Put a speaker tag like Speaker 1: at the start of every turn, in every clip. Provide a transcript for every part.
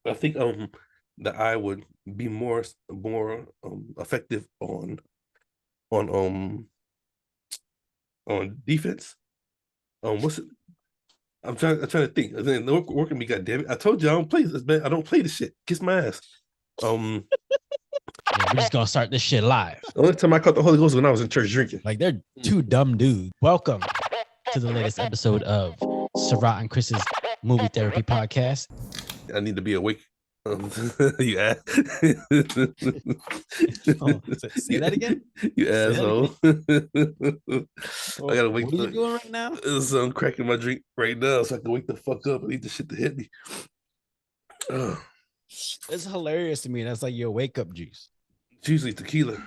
Speaker 1: I think the eye would be more effective on on defense. What's it? I'm trying to think. And then working me, goddamn it! I told you I don't play this, man. I don't play this shit. Kiss my ass. Um,
Speaker 2: Yeah, we're just gonna start this shit live.
Speaker 1: the only time I caught the Holy Ghost was when I was in church drinking.
Speaker 2: Like they're two dumb dudes. Welcome to the latest episode of Sarat and Chris's Movie Therapy Podcast.
Speaker 1: I need to be awake. You ass.
Speaker 2: Oh, say that again.
Speaker 1: You
Speaker 2: Say that
Speaker 1: asshole.
Speaker 2: again.
Speaker 1: I gotta wake
Speaker 2: What are you
Speaker 1: up.
Speaker 2: doing right now?
Speaker 1: So I'm cracking my drink right now so I can wake the fuck up and eat the shit to hit me. Ugh.
Speaker 2: It's hilarious to me. That's like your wake up juice,
Speaker 1: It's usually tequila.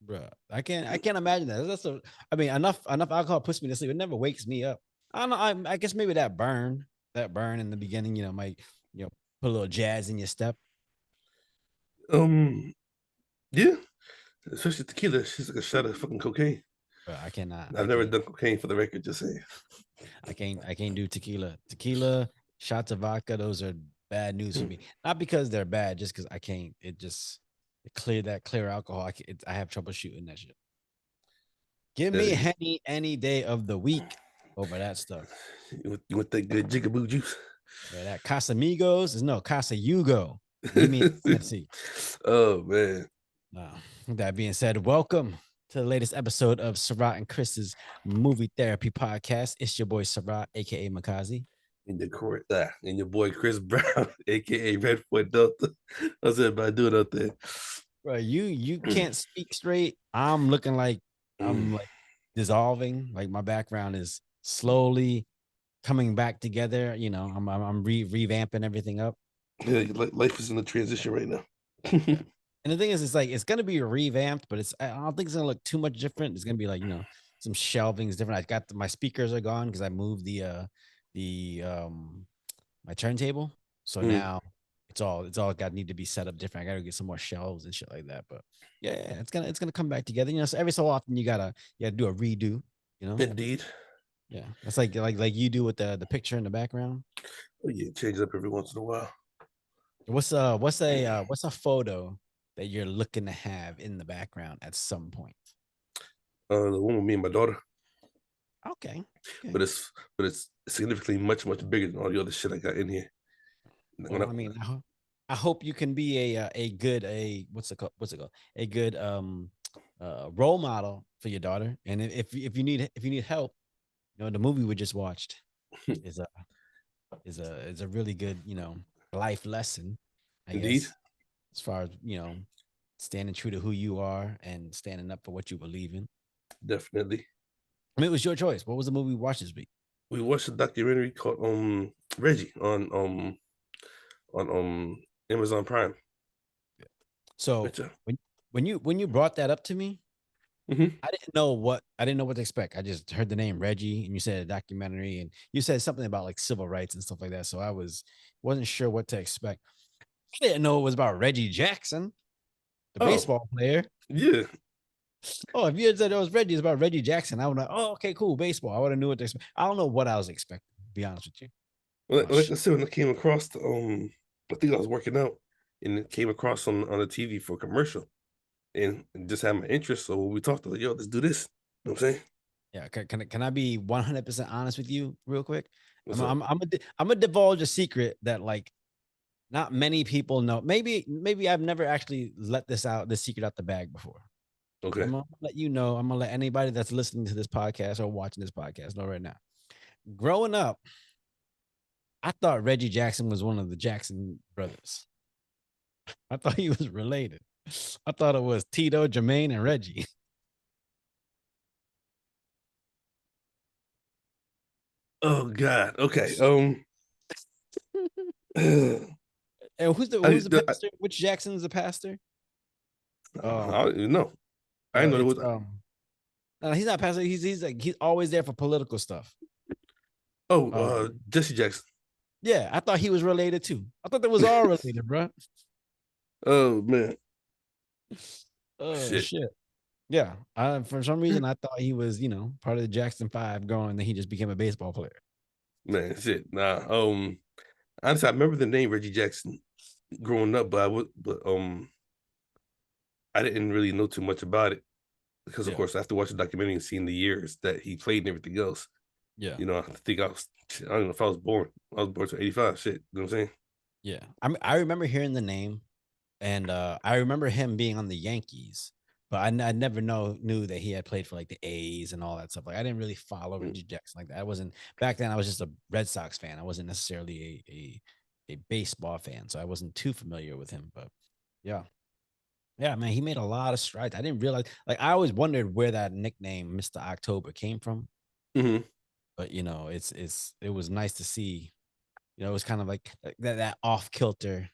Speaker 2: bro. I can't imagine that. I mean, enough alcohol puts me to sleep. It never wakes me up. I don't know. I guess maybe that burn in the beginning, might put a little jazz in your step.
Speaker 1: Um, yeah, especially tequila. She's like a shot of fucking cocaine.
Speaker 2: Bro, I cannot.
Speaker 1: I've never done cocaine for the record. Just saying.
Speaker 2: I can't do tequila. Tequila, shots of vodka, those are bad news for me. Not because they're bad, just because I can't. Clear alcohol. I have trouble shooting that shit. Give me Henny any day of the week over that stuff.
Speaker 1: You want that good jigaboo juice?
Speaker 2: Yeah, that Casamigos is no Casa Yugo. Give me Hennessy.
Speaker 1: Oh man.
Speaker 2: With that being said, welcome to the latest episode of Sarat and Chris's Movie Therapy Podcast. It's your boy Sarat, aka Makazi.
Speaker 1: And your boy Chris Brown, aka Red Foot Delta. How's everybody doing out there?
Speaker 2: Bro, you can't speak straight. I'm looking like I'm like dissolving. Like my background is slowly coming back together. I'm revamping everything up.
Speaker 1: Yeah, life is in a transition right now.
Speaker 2: And the thing is, it's gonna be revamped, but I don't think it's gonna look too much different. It's gonna be like some shelving is different. I got my speakers are gone because I moved the my turntable, so now it's all need to be set up different. I gotta get some more shelves and shit like that. But yeah, it's gonna come back together. So every so often you gotta do a redo.
Speaker 1: Indeed.
Speaker 2: Yeah, it's like you do with the picture in the background.
Speaker 1: Oh yeah, change up every once in a while.
Speaker 2: What's a photo that you're looking to have in the background at some point?
Speaker 1: The one with me and my daughter.
Speaker 2: Okay.
Speaker 1: But it's significantly much bigger than all the other shit I got in here.
Speaker 2: Well, I mean, I hope you can be a good what's it called a good role model for your daughter. And if you need help, the movie we just watched is a really good life lesson, I
Speaker 1: Indeed.
Speaker 2: guess, as far as standing true to who you are and standing up for what you believe in.
Speaker 1: Definitely.
Speaker 2: I mean, it was your choice. What was the movie we watched this week?
Speaker 1: We watched a documentary called Reggie on Amazon Prime.
Speaker 2: So when you brought that up to me, I didn't know what to expect. I just heard the name Reggie, and you said a documentary, and you said something about like civil rights and stuff like that. So I wasn't sure what to expect. I didn't know it was about Reggie Jackson, the baseball player.
Speaker 1: Yeah.
Speaker 2: Oh, if you had said it was Reggie, it's about Reggie Jackson, I would have, oh, okay, cool, baseball. I would have knew what to expect. I don't know what I was expecting, to be honest with you.
Speaker 1: Like I said, when I came across I think I was working out and it came across on the TV for a commercial and just had my interest. So when we talked, like, yo, let's do this. You know what I'm saying?
Speaker 2: Yeah, can I be 100% honest with you real quick? I'm gonna divulge a secret that like not many people know. Maybe I've never actually let this secret out the bag before.
Speaker 1: Okay.
Speaker 2: I'm gonna let you know. I'm gonna let anybody that's listening to this podcast or watching this podcast know right now. Growing up, I thought Reggie Jackson was one of the Jackson brothers. I thought he was related. I thought it was Tito, Jermaine, and Reggie.
Speaker 1: Oh God. Okay.
Speaker 2: And who's the pastor? Which Jackson's the pastor?
Speaker 1: I don't even know. I know it was.
Speaker 2: No, he's not pastor. He's always there for political stuff.
Speaker 1: Jesse Jackson.
Speaker 2: Yeah, I thought he was related too. I thought they was all related, bro.
Speaker 1: Oh man.
Speaker 2: Oh shit. Yeah. For some reason I thought he was, part of the Jackson 5 growing, and then he just became a baseball player.
Speaker 1: Man, shit. Nah. Honestly, I remember the name Reggie Jackson growing up, but I didn't really know too much about it because, of
Speaker 2: Yeah,
Speaker 1: course, after watching the documentary and seeing the years that he played and everything else,
Speaker 2: yeah,
Speaker 1: I think I was. Shit, I don't know if I was born. I was born to 85. Shit, you know what I'm saying?
Speaker 2: yeah. I remember hearing the name, and I remember him being on the Yankees, but I never knew that he had played for like the A's and all that stuff. Like I didn't really follow
Speaker 1: Mm.
Speaker 2: Reggie Jackson like that. I wasn't back then. I was just a Red Sox fan. I wasn't necessarily a baseball fan, so I wasn't too familiar with him. But yeah, yeah, man, he made a lot of strides. I didn't realize. Like I always wondered where that nickname Mister October came from.
Speaker 1: Mm-hmm.
Speaker 2: But it was nice to see. It was kind of like that off kilter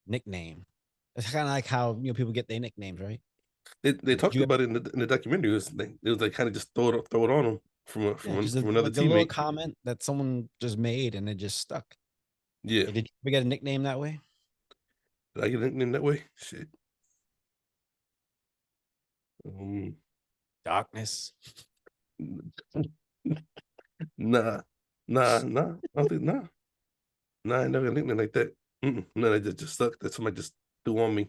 Speaker 2: nickname. It's kind of like how people get their nicknames, right?
Speaker 1: They
Speaker 2: Did
Speaker 1: talked
Speaker 2: you
Speaker 1: about it in the documentary. It was like kind of just throw it on him
Speaker 2: Yeah, just
Speaker 1: from another
Speaker 2: like a little
Speaker 1: teammate.
Speaker 2: comment that someone just made and it just stuck.
Speaker 1: Yeah,
Speaker 2: Like, did you ever get a nickname that way?
Speaker 1: did I get a nickname that way? Shit. Um,
Speaker 2: Darkness.
Speaker 1: nah, nah. I don't think nah. I never got a nickname like that. No, that just stuck. That somebody just threw on me,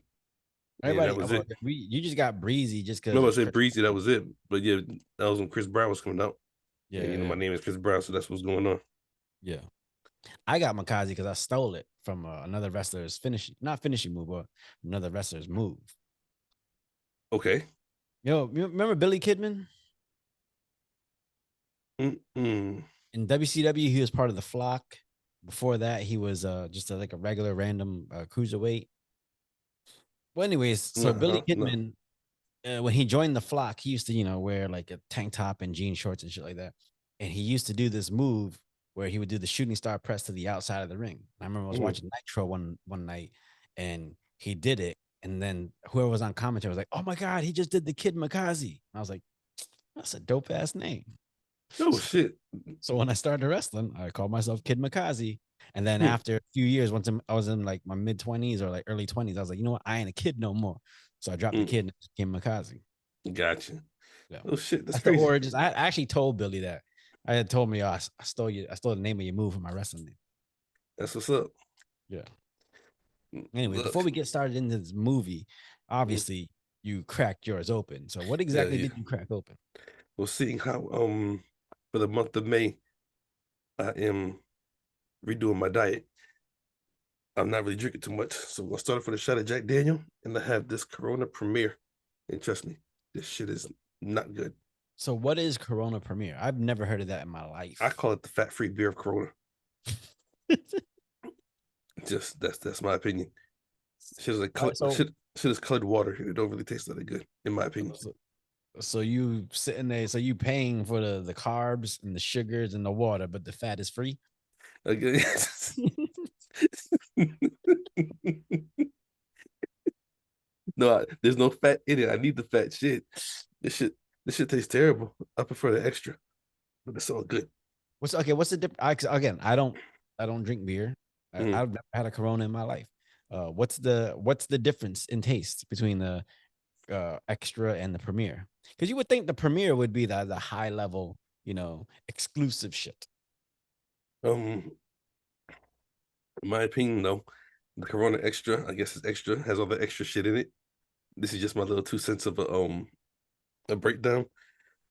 Speaker 1: and that
Speaker 2: Everybody,
Speaker 1: was
Speaker 2: well,
Speaker 1: it.
Speaker 2: you just got breezy just because
Speaker 1: Remember I
Speaker 2: of
Speaker 1: said
Speaker 2: Chris.
Speaker 1: breezy. That was it. But yeah, that was when Chris Brown was coming out, and
Speaker 2: Yeah,
Speaker 1: my
Speaker 2: yeah,
Speaker 1: name is Chris Brown, so that's what's going on.
Speaker 2: yeah. I got Makazi because I stole it from another wrestler's not finishing move, but another wrestler's move.
Speaker 1: Okay.
Speaker 2: You remember Billy Kidman
Speaker 1: Mm-mm.
Speaker 2: in WCW? He was part of the Flock. Before that, he was just like a regular random cruiserweight. Well, anyways, so Billy
Speaker 1: Uh-huh. No.
Speaker 2: Kidman when he joined the Flock, he used to, wear like a tank top and jean shorts and shit like that. And he used to do this move where he would do the shooting star press to the outside of the ring. I remember I was
Speaker 1: Mm.
Speaker 2: watching Nitro one night, and he did it. And then whoever was on commentary was like, "Oh my god, he just did the Kid Makazi." And I was like, "That's a dope ass name."
Speaker 1: Oh shit.
Speaker 2: So when I started wrestling, I called myself Kid Makazi. And then
Speaker 1: Hmm.
Speaker 2: after a few years, once I was in like my mid 20s or like early 20s, I was like, you know what? I ain't a kid no more. So I dropped the
Speaker 1: Mm.
Speaker 2: kid and became Makazi.
Speaker 1: Gotcha.
Speaker 2: Yeah.
Speaker 1: Oh shit, that's
Speaker 2: That's the
Speaker 1: crazy.
Speaker 2: origins. I actually told Billy that. I had told me, oh, I stole the name of your move from my wrestling name.
Speaker 1: That's what's up.
Speaker 2: Yeah. Anyways, before
Speaker 1: Look.
Speaker 2: we get started into this movie,
Speaker 1: Mm.
Speaker 2: obviously you cracked yours open. So what
Speaker 1: Yeah,
Speaker 2: exactly
Speaker 1: yeah.
Speaker 2: did you crack open?
Speaker 1: We'll see how for the month of May I am redoing my diet. I'm not really drinking too much. So I'm gonna start off with a shot of Jack Daniel and I have this Corona Premier. And trust me, this shit is not good.
Speaker 2: So what is Corona Premier? I've never heard of that in my
Speaker 1: I
Speaker 2: life.
Speaker 1: call it the fat-free beer of Corona. Just that's my opinion. Shit is like
Speaker 2: All right, so
Speaker 1: shit is colored water. It don't really taste that good, in my opinion.
Speaker 2: so, so you sitting there, so you paying for the carbs and the sugars and the water, but the fat is free.
Speaker 1: Okay. No, there's no fat in it. I need the fat shit. This shit, this shit tastes terrible. I prefer the extra, but it's all good.
Speaker 2: What's okay? What's the difference? Again, I don't drink beer.
Speaker 1: Mm.
Speaker 2: I've never had a Corona in my life. What's the difference in taste between the extra and the Premier? Because you would think the Premier would be the high level, exclusive shit.
Speaker 1: Um, in my opinion, though, the Corona Extra, I guess it's extra, has all the extra shit in it. This is just my little 2 cents of a breakdown.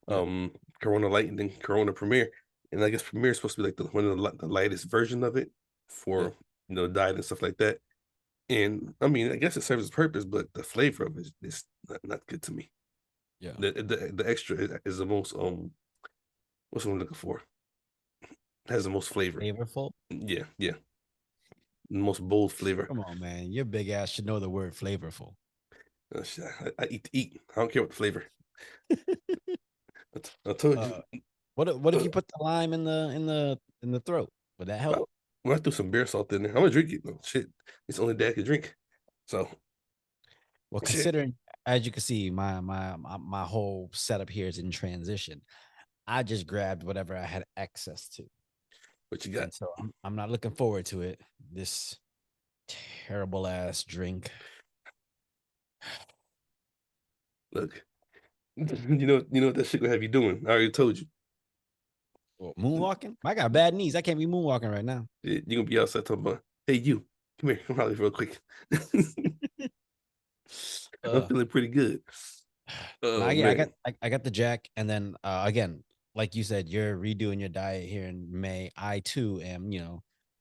Speaker 2: Yeah,
Speaker 1: Corona Light and then Corona Premier, and I guess Premier is supposed to be like one of the lightest version of it
Speaker 2: yeah,
Speaker 1: for diet and stuff like that. And I mean, I guess it serves its purpose, but the flavor of it is not good to me.
Speaker 2: yeah.
Speaker 1: The extra is the most what's what I'm looking for? Has the most flavor.
Speaker 2: Flavorful.
Speaker 1: Yeah, yeah. The most bold flavor.
Speaker 2: Come on, man. Your big ass should know the word flavorful.
Speaker 1: Shit, I eat to eat. I don't care what the flavor. I told you.
Speaker 2: uh, what if
Speaker 1: Uh,
Speaker 2: you put the lime in the throat? Would that help?
Speaker 1: well, I threw some beer salt in there. I'm gonna drink it. No, shit. It's the only day I can drink. So
Speaker 2: Well,
Speaker 1: shit.
Speaker 2: considering as you can see, my whole setup here is in transition. I just grabbed whatever I had access to,
Speaker 1: What you got?
Speaker 2: and so I'm not looking forward to it. This terrible ass drink.
Speaker 1: Look. You know what that shit gonna have you doing. I already told you.
Speaker 2: Well, moonwalking. I got bad knees. I can't be moonwalking right now.
Speaker 1: You gonna be outside talking about. Hey, you, come here, come holler real quick. I'm
Speaker 2: Uh,
Speaker 1: feeling pretty good.
Speaker 2: nah,
Speaker 1: Oh
Speaker 2: yeah,
Speaker 1: man.
Speaker 2: I got the Jack, and then again, like you said, you're redoing your diet here in May. I too am,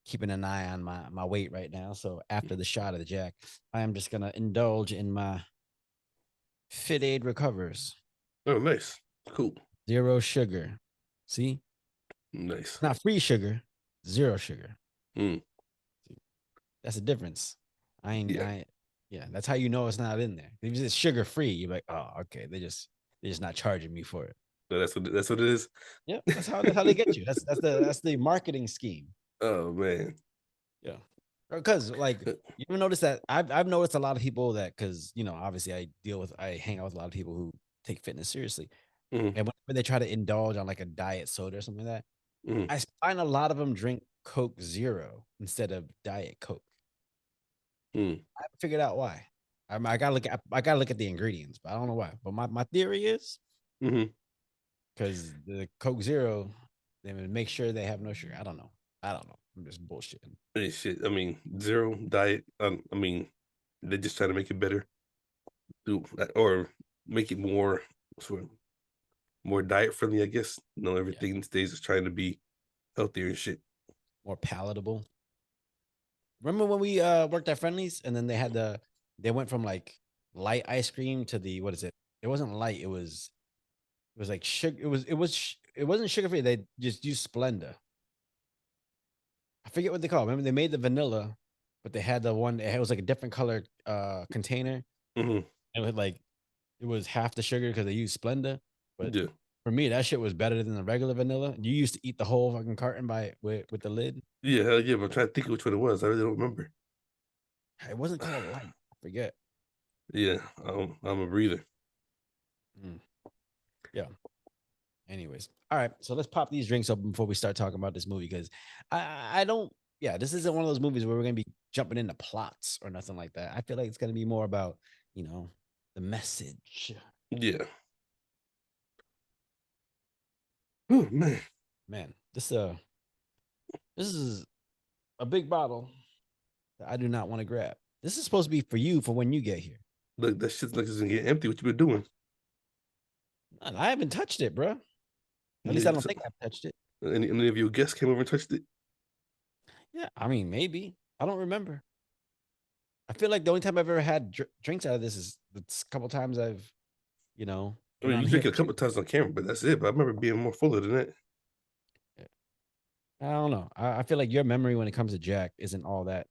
Speaker 2: keeping an eye on my weight right now. So after the shot of the Jack, I am just gonna indulge in my Fit Aid Recovers,
Speaker 1: Oh, nice. Cool.
Speaker 2: zero sugar. See,
Speaker 1: Nice.
Speaker 2: not free sugar, zero sugar.
Speaker 1: Mm,
Speaker 2: That's the difference. I ain't,
Speaker 1: yeah.
Speaker 2: I, yeah, that's how you know it's not in there. If it's just sugar free, you're like, oh, okay, they're just not charging me for it.
Speaker 1: So that's what it is.
Speaker 2: Yeah, that's how they get you. That's the marketing scheme.
Speaker 1: Oh man.
Speaker 2: Yeah, because like you ever notice that I've noticed a lot of people that because obviously I hang out with a lot of people who take fitness seriously,
Speaker 1: Mm,
Speaker 2: and when they try to indulge on like a diet soda or something like that,
Speaker 1: mm,
Speaker 2: I find a lot of them drink Coke Zero instead of Diet Coke.
Speaker 1: mm,
Speaker 2: I haven't figured out why. I gotta look at the ingredients, but I don't know why. But my theory is
Speaker 1: mm.
Speaker 2: because the Coke Zero, they would make sure they have no sugar. I don't know. I don't know. I'm just bullshitting.
Speaker 1: Hey, shit. I mean, zero diet. I mean, they're just trying to make it better, or make it sort of more diet friendly. I guess.
Speaker 2: Yeah,
Speaker 1: Everything these days is trying to be healthier and shit.
Speaker 2: more palatable. Remember when we worked at Friendlies and then they went from like light ice cream to the what is it? It wasn't light. It was like sugar. It wasn't sugar free. They just used Splenda. I forget what they call it. Remember they made the vanilla, but they had the one. It was like a different color container.
Speaker 1: Hmm.
Speaker 2: And it was half the sugar because they used Splenda. But
Speaker 1: Yeah.
Speaker 2: for me, that shit was better than the regular vanilla. You used to eat the whole fucking carton with the lid.
Speaker 1: Yeah. Hell yeah. But I'm trying to think of which one it was. I really don't remember.
Speaker 2: It wasn't called light. I forget.
Speaker 1: Yeah. I'm a breather.
Speaker 2: Mm, yeah. Anyways, all right. So let's pop these drinks open before we start talking about this movie because I don't. Yeah, this isn't one of those movies where we're gonna be jumping into plots or nothing like that. I feel like it's gonna be more about you know the message.
Speaker 1: Yeah. Oh man.
Speaker 2: Man, this is a big bottle that I do not want to grab. This is supposed to be for you for when you get here.
Speaker 1: Look, that shit's like it's gonna get empty. What you been doing?
Speaker 2: And I haven't touched it, bro. At least I
Speaker 1: Any,
Speaker 2: don't think I've touched it.
Speaker 1: any of your guests came over and touched it?
Speaker 2: Yeah, I mean maybe. I don't remember. I feel like the only time I've ever had drinks out of this is the couple times I've
Speaker 1: I
Speaker 2: been
Speaker 1: mean,
Speaker 2: on
Speaker 1: you
Speaker 2: here.
Speaker 1: drink it a couple of times on camera, but that's it. But I remember being more fuller than that.
Speaker 2: I don't know. I feel like your memory when it comes to Jack isn't all that.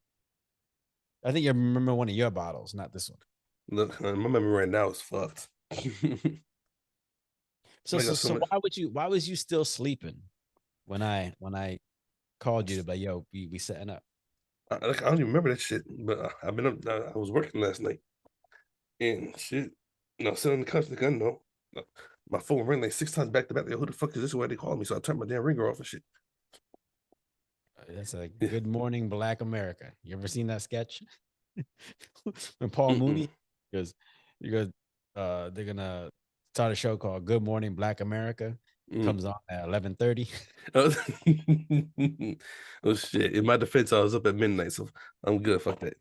Speaker 2: I think you remember one of your bottles, not this one.
Speaker 1: Look, my memory right now is fucked. I
Speaker 2: So so
Speaker 1: got so
Speaker 2: so
Speaker 1: much.
Speaker 2: why was you still sleeping when I called you to be like, yo, we setting up?
Speaker 1: Like, I don't even remember that shit. But I've been up. I was working last night and shit. No, sitting on the couch. Like, I know. My phone rang like 6 times back to back. Like, who the fuck is this? Why they call me? So I turned my damn ringer off and shit.
Speaker 2: That's a
Speaker 1: Yeah.
Speaker 2: Good Morning Black America. You ever seen that sketch? When Paul
Speaker 1: Mm-mm.
Speaker 2: Mooney goes, you go, they're gonna start a show called Good Morning Black America.
Speaker 1: Mm.
Speaker 2: Comes on at 11:30.
Speaker 1: Oh, oh, shit. In my defense, I was up at midnight, so I'm good. Fuck that.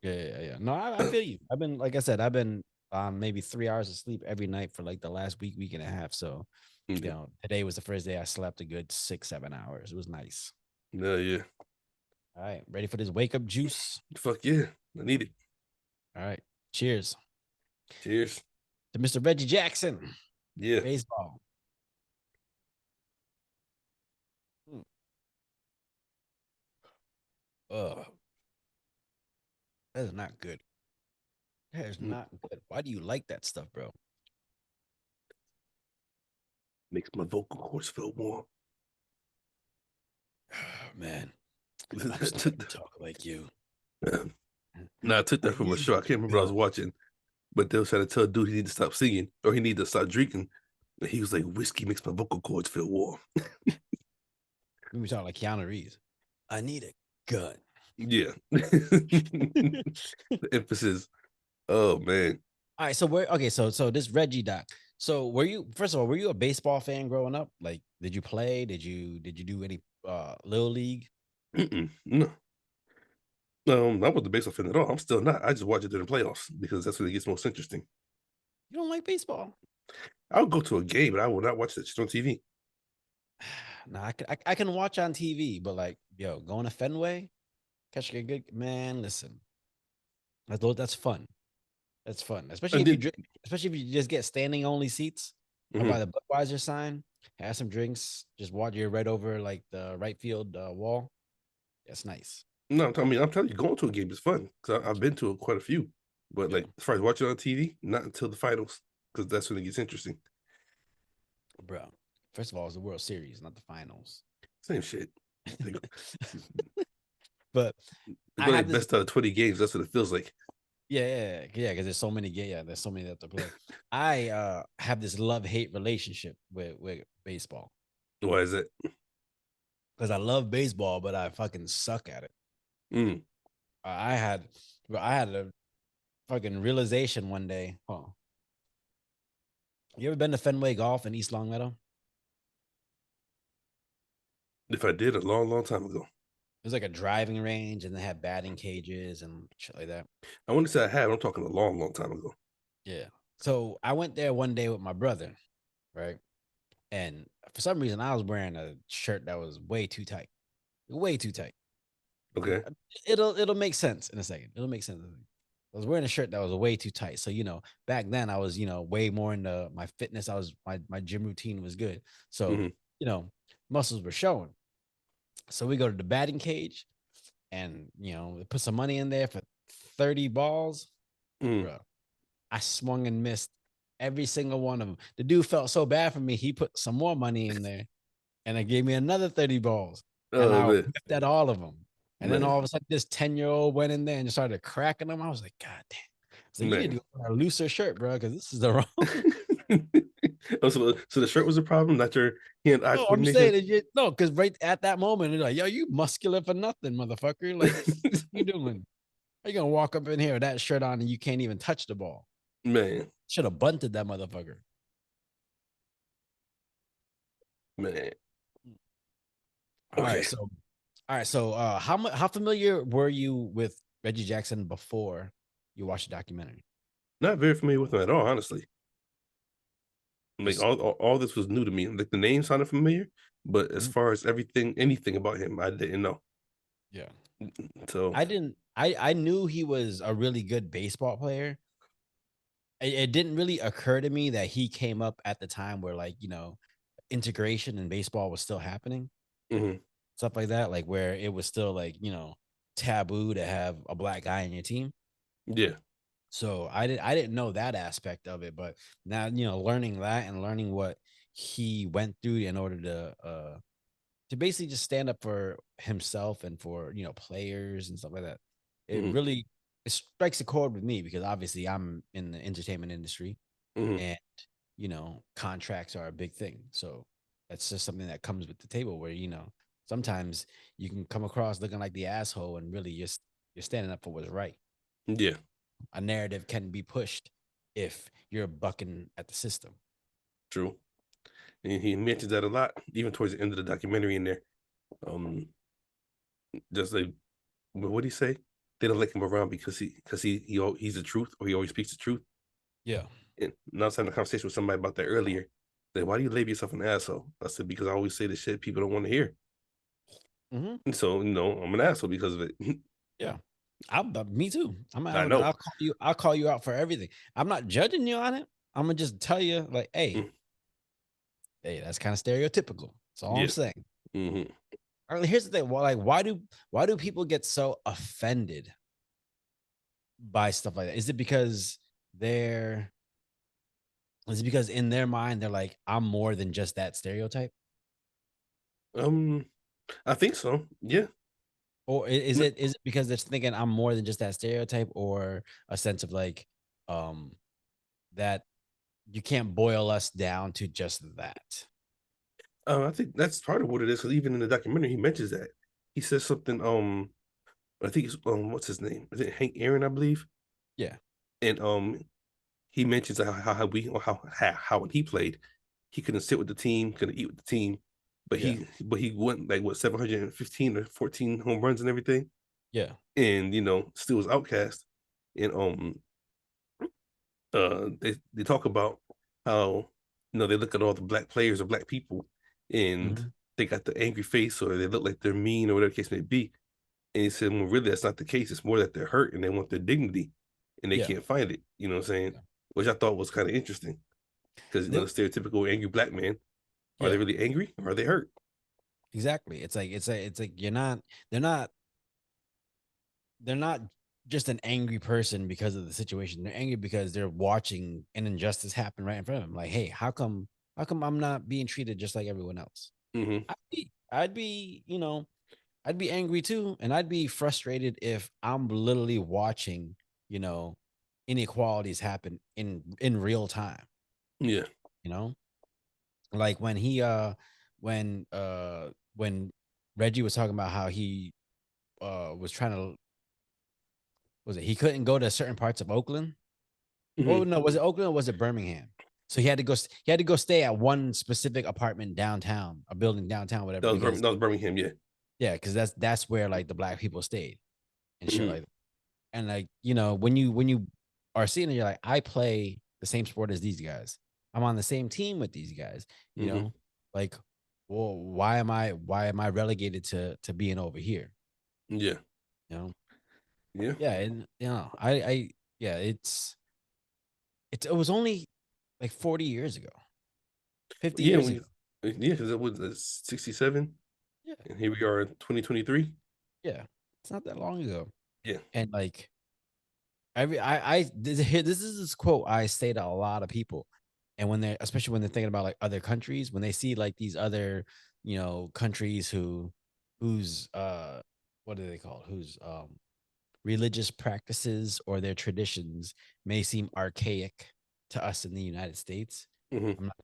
Speaker 2: Yeah. No, I feel you. I've been, like I said, I've been on maybe 3 hours of sleep every night for like the last week and a half. So,
Speaker 1: Yeah.
Speaker 2: today was the first day I slept a good 6, 7 hours. It was nice.
Speaker 1: No, yeah.
Speaker 2: All right, ready for this wake up juice?
Speaker 1: Fuck yeah. I need it.
Speaker 2: All right, cheers
Speaker 1: Cheers.
Speaker 2: to Mr. Reggie Jackson,
Speaker 1: Yeah.
Speaker 2: baseball. Mm. Ugh, that is not good. That is
Speaker 1: Mm.
Speaker 2: not good. Why do you like that stuff, bro?
Speaker 1: Makes my vocal cords feel warm.
Speaker 2: Man, I'm
Speaker 1: I
Speaker 2: starting
Speaker 1: took
Speaker 2: to talk like you.
Speaker 1: that. Nah, I took that
Speaker 2: I
Speaker 1: from a
Speaker 2: need
Speaker 1: show. I
Speaker 2: a
Speaker 1: can't remember what I was
Speaker 2: gun.
Speaker 1: watching, but they was trying to tell dude he need to stop singing or he need to stop drinking. And he was like, "Whiskey makes my vocal cords feel warm."
Speaker 2: We talking like Keanu Reeves. I need a gun.
Speaker 1: Yeah. The emphasis. Oh man.
Speaker 2: All right, so we're okay. So this Reggie doc. So were you first of all, were you a baseball fan growing up? Like, did you play? Did you do any little league?
Speaker 1: Mm-mm. No. Not with the baseball fan at all. I'm still not. I just watch it during the playoffs because that's when it gets most interesting.
Speaker 2: You don't like baseball?
Speaker 1: I'll go to a game, but I will not watch that shit on TV.
Speaker 2: No, I can watch on TV, but like, yo, going to Fenway, catching a good man. Listen, that's fun. That's fun, especially
Speaker 1: And
Speaker 2: if you
Speaker 1: then,
Speaker 2: drink, especially if you just get standing only seats or by
Speaker 1: mhm.
Speaker 2: the Budweiser sign, have some drinks, just watch your right over like the right field wall. That's nice,
Speaker 1: No, I'm telling you, going to a game is fun because I've been to quite a few. But
Speaker 2: yeah,
Speaker 1: like as far as watching on TV, not until the finals because that's when it gets interesting.
Speaker 2: bro. First of all, it's the World Series, not the finals.
Speaker 1: Same shit. They go,
Speaker 2: But
Speaker 1: they
Speaker 2: I
Speaker 1: go
Speaker 2: have
Speaker 1: like
Speaker 2: this,
Speaker 1: best out of 20 games. That's what it feels like.
Speaker 2: yeah, because there's so many, yeah, there's so many that to play. I have this love hate relationship with baseball
Speaker 1: Why is that?
Speaker 2: because I love baseball, but I fucking suck at it.
Speaker 1: Mm.
Speaker 2: I had, bro, I had a fucking realization one day. Oh, you ever been to Fenway Golf in East Longmeadow?
Speaker 1: If I did a long, long time ago,
Speaker 2: There's like a driving range and they have batting cages and shit like that.
Speaker 1: I want to say I have. I'm talking a long, long time ago.
Speaker 2: Yeah. So I went there one day with my brother, right? And for some reason, I was wearing a shirt that was way too tight.
Speaker 1: Okay.
Speaker 2: It'll make sense in a second. It'll make sense. I was wearing a shirt that was way too tight. So, back then I was, way more into my fitness. My gym routine was good. So,
Speaker 1: Hmm.
Speaker 2: you know, muscles were showing. So we go to the batting cage and, we put some money in there for 30 balls.
Speaker 1: Mm.
Speaker 2: Bro, I swung and missed every single one of them. The dude felt so bad for me. He put some more money in there and it gave me another 30 balls. And
Speaker 1: Oh
Speaker 2: I
Speaker 1: man,
Speaker 2: whipped at all of them. And then
Speaker 1: man,
Speaker 2: all of a sudden, this 10-year-old went in there and just started cracking them. I was like, God damn. So you need to
Speaker 1: man.
Speaker 2: go wear a looser shirt, bro, because this is the wrong.
Speaker 1: Oh, so the shirt was a problem, not your hand-eye
Speaker 2: No, I'm
Speaker 1: coordination.
Speaker 2: saying it. No, because right at that moment, you're like, yo, you muscular for nothing, motherfucker. Like, what you doing? How you gonna walk up in here with that shirt on and you can't even touch the ball?
Speaker 1: Man,
Speaker 2: Should have bunted that motherfucker.
Speaker 1: man.
Speaker 2: All right,
Speaker 1: Okay,
Speaker 2: so how familiar were you with Reggie Jackson before you watched the documentary?
Speaker 1: not very familiar with him at all, honestly. Like
Speaker 2: Just
Speaker 1: all this was new to me. Like the name sounded familiar, but as
Speaker 2: Mhm.
Speaker 1: far as anything about him, I didn't know.
Speaker 2: Yeah.
Speaker 1: So,
Speaker 2: I didn't I knew he was a really good baseball player. It didn't really occur to me that he came up at the time where like, integration in baseball was still happening.
Speaker 1: mhm,
Speaker 2: Stuff like that, like where it was still like, taboo to have a black guy in your team.
Speaker 1: yeah,
Speaker 2: So I didn't know that aspect of it, but now, learning that and learning what he went through in order to basically just stand up for himself and for players and stuff like that. It
Speaker 1: mhm,
Speaker 2: really it strikes a chord with me because obviously I'm in the entertainment industry
Speaker 1: mhm,
Speaker 2: and contracts are a big thing. So that's just something that comes with the table where sometimes you can come across looking like the asshole and really you're standing up for what's right.
Speaker 1: yeah,
Speaker 2: A narrative can be pushed if you're bucking at the system.
Speaker 1: true. And he mentions that a lot, even towards the end of the documentary. In there, um, just like what did he say? They don't like him around because he's the truth, or he always speaks the truth.
Speaker 2: Yeah.
Speaker 1: And I was having a conversation with somebody about that earlier. Like, why do you label yourself an asshole? I said, because I always say the shit people don't want to hear.
Speaker 2: Hmm.
Speaker 1: And so, I'm an asshole because of it.
Speaker 2: Yeah. Me too.
Speaker 1: I know.
Speaker 2: I'll call you out for everything. I'm not judging you on it. I'm gonna just tell you, like, hey,
Speaker 1: Mm,
Speaker 2: that's kind of stereotypical. That's all I'm
Speaker 1: yeah.
Speaker 2: saying.
Speaker 1: Hmm.
Speaker 2: All right, here's the thing. Well, like, why do people get so offended by stuff like that? They're is it because in their mind they're like, I'm more than just that stereotype?
Speaker 1: Um, I think so. Yeah.
Speaker 2: Or is
Speaker 1: N-
Speaker 2: it because they're thinking I'm more than just that stereotype, or a sense of like that you can't boil us down to just that?
Speaker 1: I think that's part of what it is. Because even in the documentary, he mentions that. He says something. I think it's what's his name? Is it Hank Aaron? I believe.
Speaker 2: Yeah.
Speaker 1: And he mentions how when he played, he couldn't sit with the team, couldn't eat with the team, but
Speaker 2: Yeah.
Speaker 1: he went like what 715 or 14 home runs and everything.
Speaker 2: Yeah.
Speaker 1: and still was outcast. And they talk about how they look at all the black players or black people, and
Speaker 2: Mhm.
Speaker 1: they got the angry face or they look like they're mean or whatever the case may be. And he said, well, really, that's not the case. It's more that they're hurt and they want their dignity and they
Speaker 2: Yeah.
Speaker 1: can't find it. You know what I'm saying?
Speaker 2: Yeah.
Speaker 1: Which I thought was kind of interesting because
Speaker 2: The-
Speaker 1: the stereotypical angry black man, are they
Speaker 2: yeah.
Speaker 1: really angry or are they hurt?
Speaker 2: Exactly. It's like you're not. They're not. They're not just an angry person because of the situation. They're angry because they're watching an injustice happen right in front of them. Like, hey, how come I'm not being treated just like everyone else?
Speaker 1: Hmm.
Speaker 2: I'd be angry too, and I'd be frustrated if I'm literally watching, you know, inequalities happen in real time.
Speaker 1: Yeah.
Speaker 2: You know, like when Reggie was talking about how he was trying to was it he couldn't go to certain parts of Oakland. Oh
Speaker 1: Hmm.
Speaker 2: no, was it Oakland or was it Birmingham? So he had to go stay at one specific apartment downtown, a building downtown, whatever, because
Speaker 1: That was Birmingham. Yeah.
Speaker 2: yeah, because that's where like the black people stayed and shit
Speaker 1: Hmm.
Speaker 2: like that. And like, when you are seeing it, you're like, I play the same sport as these guys. I'm on the same team with these guys, you
Speaker 1: Hmm.
Speaker 2: know? Like, well, why am I relegated to being over here?
Speaker 1: Yeah.
Speaker 2: You know?
Speaker 1: Yeah.
Speaker 2: Yeah, and I yeah, it was only like 40 years ago, 50
Speaker 1: Yeah.
Speaker 2: years ago.
Speaker 1: Yeah, because it was 67,
Speaker 2: Yeah,
Speaker 1: and here we are in 2023.
Speaker 2: yeah. It's not that long ago.
Speaker 1: Yeah.
Speaker 2: And like this is this quote I say to a lot of people, and when they're especially when they're thinking about like other countries, when they see like these other countries whose what do they call it? Whose religious practices or their traditions may seem archaic to us in the United States.
Speaker 1: Hmm.
Speaker 2: I'm not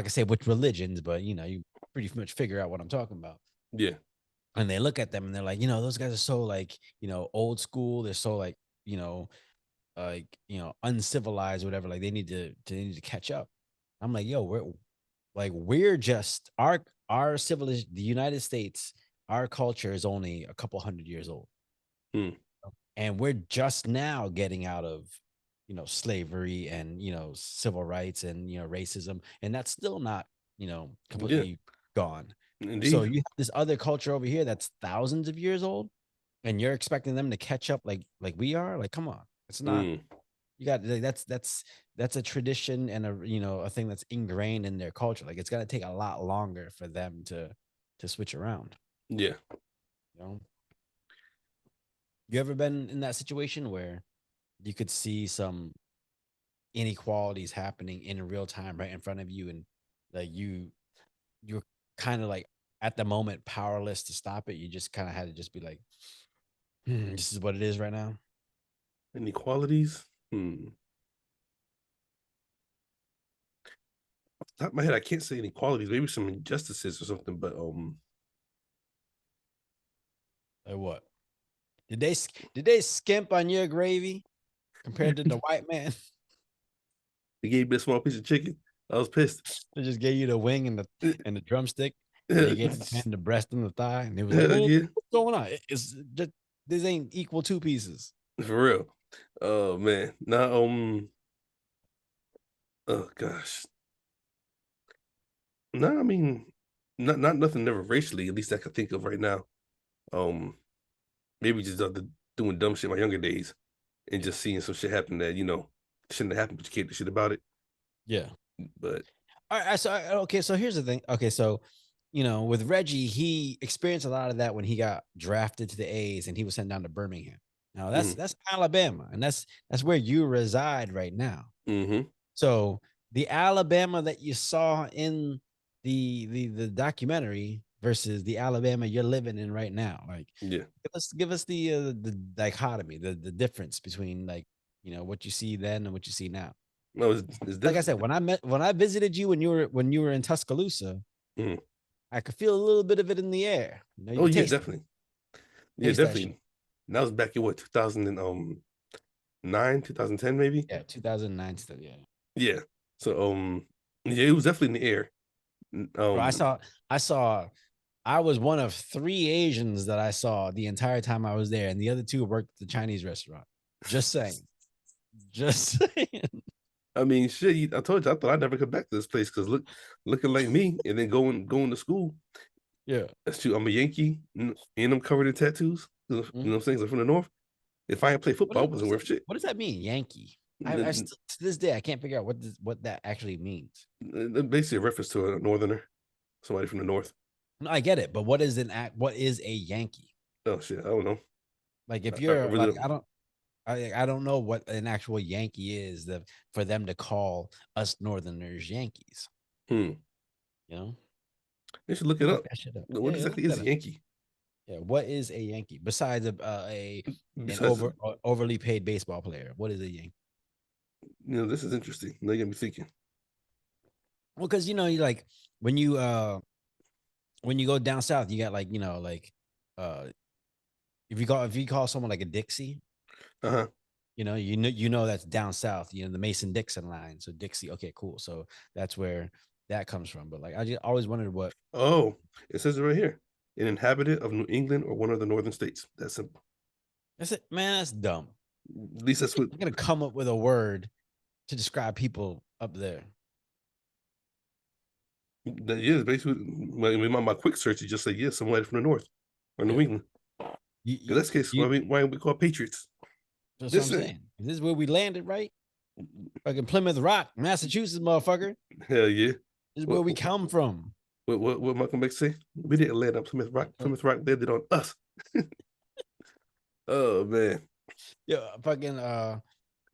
Speaker 2: gonna say which religions, but you pretty much figure out what I'm talking about.
Speaker 1: Yeah.
Speaker 2: And they look at them and they're like, those guys are so like, old school. They're so like uncivilized, whatever. Like they need to catch up. I'm like, yo, we're just our civilization, the United States, our culture is only a couple hundred years old,
Speaker 1: Mm.
Speaker 2: and we're just now getting out of slavery and civil rights and racism, and that's still not
Speaker 1: Yeah.
Speaker 2: completely gone. So
Speaker 1: Indeed.
Speaker 2: you have this other culture over here that's thousands of years old, and you're expecting them to catch up like we are. Like, come on, it's not.
Speaker 1: Mm.
Speaker 2: You got like, that's a tradition and a thing that's ingrained in their culture. Like, it's gonna take a lot longer for them to switch around.
Speaker 1: Yeah.
Speaker 2: You know, you ever been in that situation where you could see some inequalities happening in real time right in front of you, and like you're kind of like at the moment powerless to stop it. You just kind of had to just be like, this is what it is right now.
Speaker 1: Inequalities. Hmm. Off the top of my head, I can't say inequalities. Maybe some injustices or something. But
Speaker 2: Like what? Did they skimp on your gravy compared to the white man?
Speaker 1: they gave me a small piece of chicken. I was pissed.
Speaker 2: They just gave you the wing and the drumstick, and they gave the man the breast and the thigh, and it was like,
Speaker 1: Hell
Speaker 2: well,
Speaker 1: yeah,
Speaker 2: what's going on? It's just this ain't equal two pieces.
Speaker 1: for real. Oh man. Now oh gosh. No, I mean, not nothing never racially. At least I can think of right now. Um, maybe just doing dumb shit in my younger days and
Speaker 2: Yeah,
Speaker 1: just seeing some shit happen that shouldn't have happened, but you can't do shit about it.
Speaker 2: yeah.
Speaker 1: But
Speaker 2: All right, okay, so here's the thing. Okay, so with Reggie, he experienced a lot of that when he got drafted to the A's and he was sent down to Birmingham. Now that's
Speaker 1: mm,
Speaker 2: that's Alabama, and that's where you reside right now.
Speaker 1: mm-hmm,
Speaker 2: So the Alabama that you saw in the documentary versus the Alabama you're living in right now, like
Speaker 1: yeah,
Speaker 2: give us the dichotomy, the difference between like what you see then and what you see now.
Speaker 1: no, it's
Speaker 2: Like I
Speaker 1: definitely.
Speaker 2: said, when I visited you when you were in Tuscaloosa,
Speaker 1: Mm.
Speaker 2: I could feel a little bit of it in the air. You
Speaker 1: Oh
Speaker 2: could
Speaker 1: yeah,
Speaker 2: taste
Speaker 1: definitely. Yeah,
Speaker 2: taste that shit.
Speaker 1: definitely. And that was back in what 2009, 2010 maybe.
Speaker 2: Yeah, 2009 stuff. Yeah,
Speaker 1: Yeah. So yeah, it was definitely in the air.
Speaker 2: bro. I
Speaker 1: Um,
Speaker 2: saw I saw I was one of 3 Asians that I saw the entire time I was there, and the other 2 worked at the Chinese restaurant. Just saying. Just saying.
Speaker 1: I mean, shit. I told you I thought I'd never come back to this place because looking like me, and then going to school.
Speaker 2: Yeah.
Speaker 1: That's true. I'm a Yankee, and I'm covered in tattoos. You know what
Speaker 2: Mhm.
Speaker 1: I'm saying? 'Cause I'm from the north. If I ain't play
Speaker 2: What
Speaker 1: football,
Speaker 2: is
Speaker 1: I
Speaker 2: what
Speaker 1: wasn't
Speaker 2: does that
Speaker 1: worth shit.
Speaker 2: what does that mean, Yankee? I
Speaker 1: N-
Speaker 2: still to this day I can't figure out what that actually means.
Speaker 1: Basically, a reference to a northerner, somebody from the north.
Speaker 2: No, I get it, but what is a Yankee?
Speaker 1: Oh shit, I don't know.
Speaker 2: Like if
Speaker 1: I
Speaker 2: you're
Speaker 1: really
Speaker 2: like
Speaker 1: don't.
Speaker 2: I don't know what an actual Yankee is that for them to call us Northerners Yankees.
Speaker 1: Hmm.
Speaker 2: You know,
Speaker 1: You should look it
Speaker 2: look
Speaker 1: up.
Speaker 2: that shit up.
Speaker 1: What
Speaker 2: Yeah, look
Speaker 1: exactly is
Speaker 2: that
Speaker 1: a
Speaker 2: up.
Speaker 1: Yankee?
Speaker 2: Yeah, what is a Yankee besides a an
Speaker 1: Besides,
Speaker 2: overly paid baseball player? What is a Yankee?
Speaker 1: this is interesting. Now you got me thinking.
Speaker 2: Well, because you like when you uh when you go down south, you got like like uh if you call someone like a Dixie,
Speaker 1: Uh huh.
Speaker 2: you know that's down south. The Mason Dixon line. So Dixie, okay, cool. So that's where that comes from. But like I just always wondered what.
Speaker 1: Oh, it says it right here. An inhabitant of New England or one of the northern states. That's simple.
Speaker 2: That's it, man. That's dumb.
Speaker 1: At least that's what.
Speaker 2: I'm gonna come up with a word to describe people up there.
Speaker 1: That is basically my quick search. You just say yes, somebody from the north or New
Speaker 2: Yeah,
Speaker 1: England.
Speaker 2: you,
Speaker 1: In
Speaker 2: you,
Speaker 1: this case,
Speaker 2: you
Speaker 1: why we call Patriots?
Speaker 2: that's what I'm
Speaker 1: Listen,
Speaker 2: saying. This is where we landed, right? Fucking Plymouth Rock, Massachusetts, motherfucker.
Speaker 1: hell yeah.
Speaker 2: This is where
Speaker 1: What
Speaker 2: we come from.
Speaker 1: what Malcolm X say? We didn't land up Plymouth Rock. Plymouth Rock landed on us. Oh man.
Speaker 2: Yeah, fucking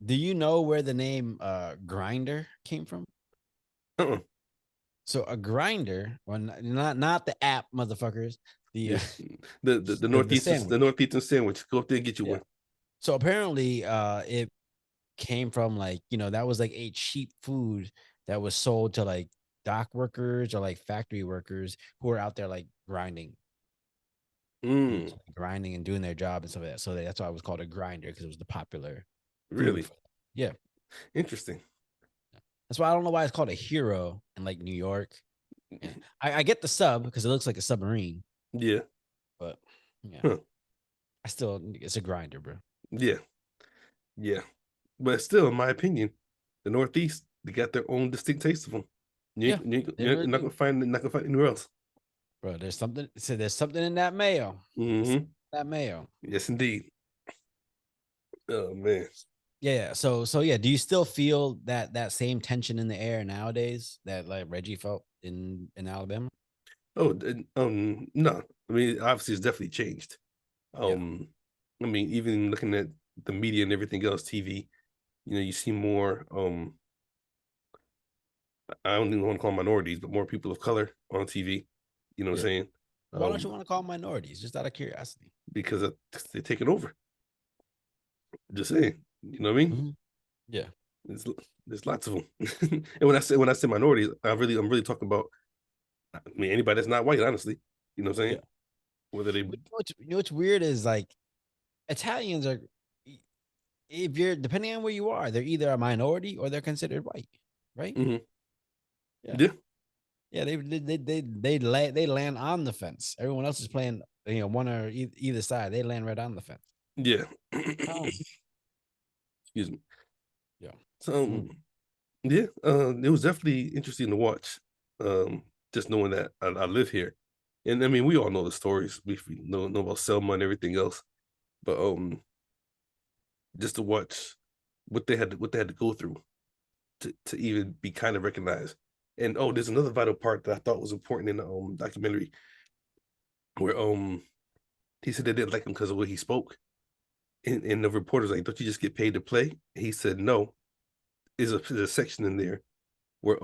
Speaker 2: do you know where the name grinder came from?
Speaker 1: Uh-uh.
Speaker 2: So a grinder, well, not the app, motherfuckers. The
Speaker 1: Yeah. The
Speaker 2: the
Speaker 1: northeastern
Speaker 2: sandwich.
Speaker 1: sandwich. Go up there and get you
Speaker 2: Yeah.
Speaker 1: one.
Speaker 2: So apparently, it came from like that was like a cheap food that was sold to like dock workers or like factory workers who are out there like grinding,
Speaker 1: Mm,
Speaker 2: grinding and doing their job and stuff like that. So that's why it was called a grinder because it was the popular food.
Speaker 1: really
Speaker 2: Yeah,
Speaker 1: interesting.
Speaker 2: that's why I don't know why it's called a hero in like New York. Yeah, I get the sub because it looks like a submarine,
Speaker 1: Yeah.
Speaker 2: but yeah,
Speaker 1: Huh.
Speaker 2: I still it's a grinder, bro.
Speaker 1: Yeah. Yeah. But still, in my opinion, the Northeast, they got their own distinct taste of them.
Speaker 2: Yeah, they
Speaker 1: You're
Speaker 2: really
Speaker 1: not
Speaker 2: do,
Speaker 1: gonna find anywhere else.
Speaker 2: bro. There's something in that mayo.
Speaker 1: Hmm.
Speaker 2: That mayo.
Speaker 1: Yes, indeed. Oh man.
Speaker 2: Yeah. So yeah. Do you still feel that same tension in the air nowadays that like Reggie felt in Alabama?
Speaker 1: Oh, no. I mean, obviously, it's definitely changed.
Speaker 2: Yeah.
Speaker 1: Um, I mean, even looking at the media and everything else, TV, you see more. I don't even want to call them minorities, but more people of color on TV. You know what I'm
Speaker 2: Yeah.
Speaker 1: saying?
Speaker 2: Why don't you want to call them minorities? Just out of curiosity.
Speaker 1: Because they're taking over. Just saying. You know what I mean?
Speaker 2: Mhm. Yeah.
Speaker 1: There's there's lots of them. And when I say minorities, I'm really talking about. I mean, anybody that's not white, honestly. You know what I'm
Speaker 2: Yeah.
Speaker 1: saying? Whether they.
Speaker 2: But what's weird is like Italians are, if you're depending on where you are, they're either a minority or they're considered white, right?
Speaker 1: Mhm.
Speaker 2: Yeah.
Speaker 1: Yeah,
Speaker 2: Yeah. They land on the fence. Everyone else is playing, one or either side. They land right on the fence.
Speaker 1: yeah.
Speaker 2: Oh.
Speaker 1: Excuse me.
Speaker 2: Yeah.
Speaker 1: So
Speaker 2: Mm.
Speaker 1: yeah, it was definitely interesting to watch. Just knowing that I live here, and I mean we all know the stories. We know about Selma and everything else, but just to watch what they had to go through to even be kind of recognized. And oh, there's another vital part that I thought was important in the documentary where he said they didn't like him because of what he spoke. And the reporter's like, "Don't you just get paid to play?" He said, "No." There's a section in there where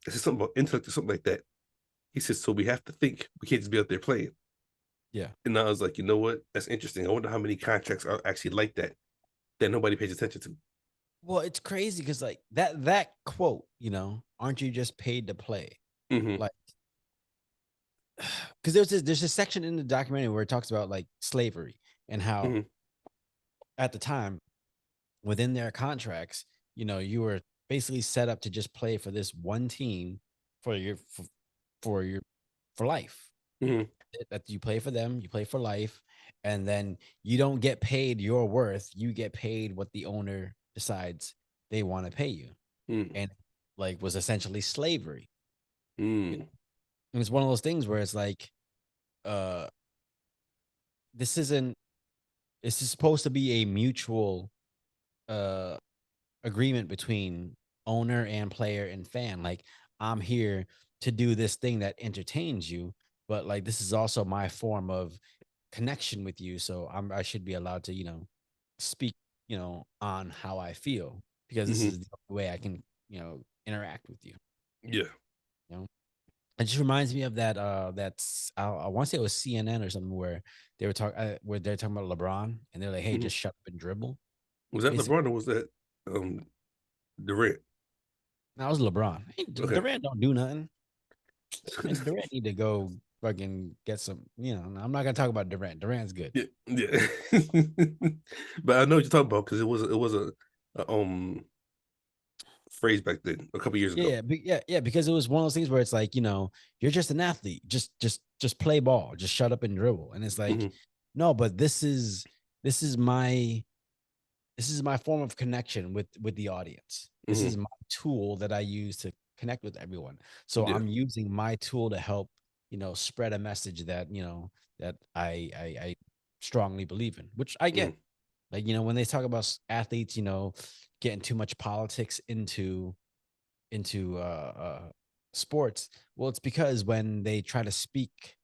Speaker 1: it's something about intellect or something like that. He says, "So we have to think. We can't just be out there playing."
Speaker 2: Yeah.
Speaker 1: And I was like, you know what? That's interesting. I wonder how many contracts are actually like that that nobody pays attention to.
Speaker 2: Well, it's crazy because like that quote, aren't you just paid to play?
Speaker 1: Hmm.
Speaker 2: Like, because there's this section in the documentary where it talks about like slavery and how
Speaker 1: Hmm.
Speaker 2: at the time within their contracts, you were basically set up to just play for this one team for your for life.
Speaker 1: Hmm.
Speaker 2: That you play for them, you play for life, and then you don't get paid your worth. You get paid what the owner decides they want to pay you,
Speaker 1: Mm.
Speaker 2: and like was essentially slavery. You know?
Speaker 1: Mm.
Speaker 2: And it's one of those things where it's like, uh, this isn't. This is supposed to be a mutual uh agreement between owner and player and fan. Like, I'm here to do this thing that entertains you, but like this is also my form of connection with you. So I should be allowed to, speak, on how I feel, because this
Speaker 1: Hmm.
Speaker 2: is the only way I can, interact with you.
Speaker 1: Yeah.
Speaker 2: You know, it just reminds me of that. That's I want to say it was CNN or something where they were talking where they're talking about LeBron, and they're like, "Hey,
Speaker 1: Hmm.
Speaker 2: just shut up and dribble."
Speaker 1: Was that
Speaker 2: Basically,
Speaker 1: LeBron or was that Durant?
Speaker 2: that was LeBron. Hey,
Speaker 1: Okay.
Speaker 2: Durant don't do nothing. And Durant need to go fucking get some. I'm not gonna talk about Durant. Durant's good.
Speaker 1: Yeah, yeah. But I know what you're talking about because it was a phrase back then, a couple years ago.
Speaker 2: Yeah, because it was one of those things where it's like, you're just an athlete. Just play ball. Just shut up and dribble. And it's like,
Speaker 1: Hmm.
Speaker 2: no, but this is my this is my form of connection with the audience. This
Speaker 1: Hmm.
Speaker 2: is my tool that I use to connect with everyone. So
Speaker 1: Yeah.
Speaker 2: I'm using my tool to help, spread a message that, that I strongly believe in, which I
Speaker 1: Hmm.
Speaker 2: get. Like, when they talk about athletes, getting too much politics into sports, well, it's because when they try to speak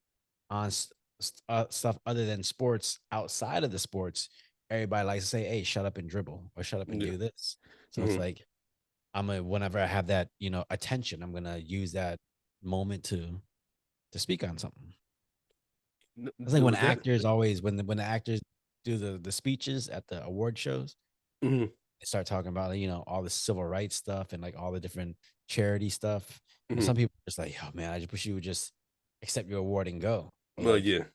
Speaker 2: on stuff other than sports outside of the sports, everybody likes to say, "Hey, shut up and dribble," or "Shut up and
Speaker 1: Yeah.
Speaker 2: do this." So it's
Speaker 1: Hmm.
Speaker 2: like, whenever I have that, attention, I'm gonna use that moment to speak on something. It's like when
Speaker 1: Was that?
Speaker 2: actors always when the actors do the speeches at the award shows,
Speaker 1: Hmm.
Speaker 2: they start talking about, all the civil rights stuff and like all the different charity stuff.
Speaker 1: Hmm.
Speaker 2: Some people are just like, "Oh man, I just wish you would just accept your award and go." But
Speaker 1: Well,
Speaker 2: like,
Speaker 1: yeah.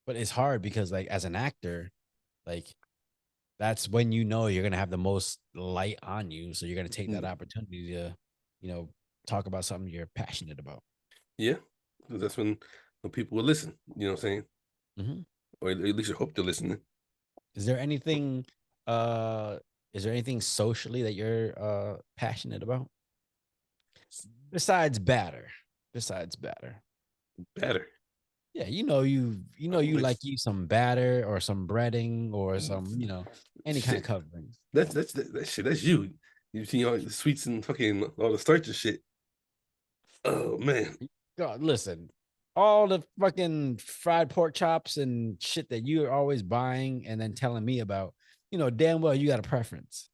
Speaker 2: but it's hard because like as an actor, like that's when you're gonna have the most light on you. So you're gonna take that
Speaker 1: Mm.
Speaker 2: opportunity to, you know, talk about something you're passionate about.
Speaker 1: Yeah. 'Cause that's when people will listen. You know what I'm saying?
Speaker 2: Mhm.
Speaker 1: Or at least you hope they're listening.
Speaker 2: Is there anything uh is there anything socially that you're passionate about besides batter? Besides batter.
Speaker 1: Better.
Speaker 2: Yeah, you
Speaker 1: Like
Speaker 2: like you some batter or some breading or some, any kind of
Speaker 1: shit.
Speaker 2: covering.
Speaker 1: That shit. That's you. You see all the sweets and fucking all the starch and shit. Oh man.
Speaker 2: God, listen, all the fucking fried pork chops and shit that you're always buying and then telling me about, damn well you got a preference.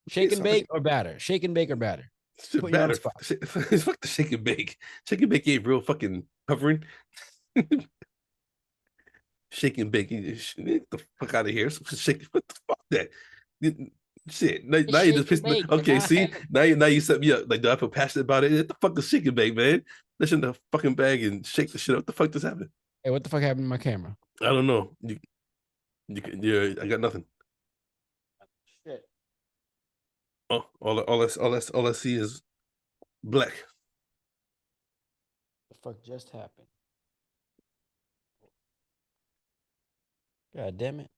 Speaker 2: Shake
Speaker 1: It's
Speaker 2: and
Speaker 1: not like
Speaker 2: bake or batter? Shake and bake or batter?
Speaker 1: shit
Speaker 2: Putting you on the
Speaker 1: batter.
Speaker 2: spot.
Speaker 1: Fuck the shake and bake. Shake and bake ain't real fucking covering. Shake and bake. Get the fuck out of here. Shake. What the fuck that? Shit. Now you just
Speaker 2: Shake and
Speaker 1: pissed me.
Speaker 2: bake.
Speaker 1: Okay, see? Now you set me up. Like, do I feel passionate about it? What the fuck is shake and bake, man? Listen to the fucking bag and shake the shit up. What the fuck just happened?
Speaker 2: Hey, what the fuck happened to my camera?
Speaker 1: I don't know. I got nothing.
Speaker 2: Shit.
Speaker 1: Oh, all I see is black.
Speaker 2: The fuck just happened? God damn it.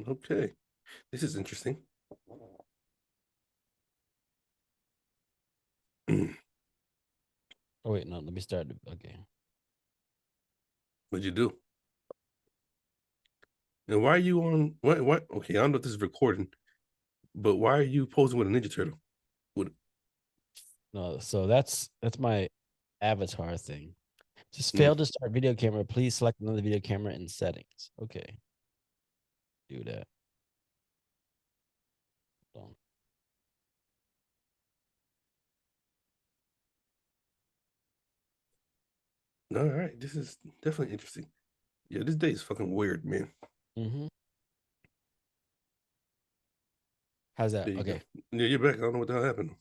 Speaker 1: Okay, this is interesting.
Speaker 2: Oh wait, no, let me start. Okay.
Speaker 1: What'd you do? And why are you on? What? Okay, I don't know if this is recording, but why are you posing with a Ninja Turtle? With
Speaker 2: No, so that's my avatar thing. Just
Speaker 1: mm,
Speaker 2: failed to start video camera. Please select another video camera in settings. Okay, do that. Hold
Speaker 1: all right, this is definitely interesting. Yeah, this day is fucking weird, man.
Speaker 2: on. How's that?
Speaker 1: There you go.
Speaker 2: Okay.
Speaker 1: Yeah, you're back. I don't know what the hell happened.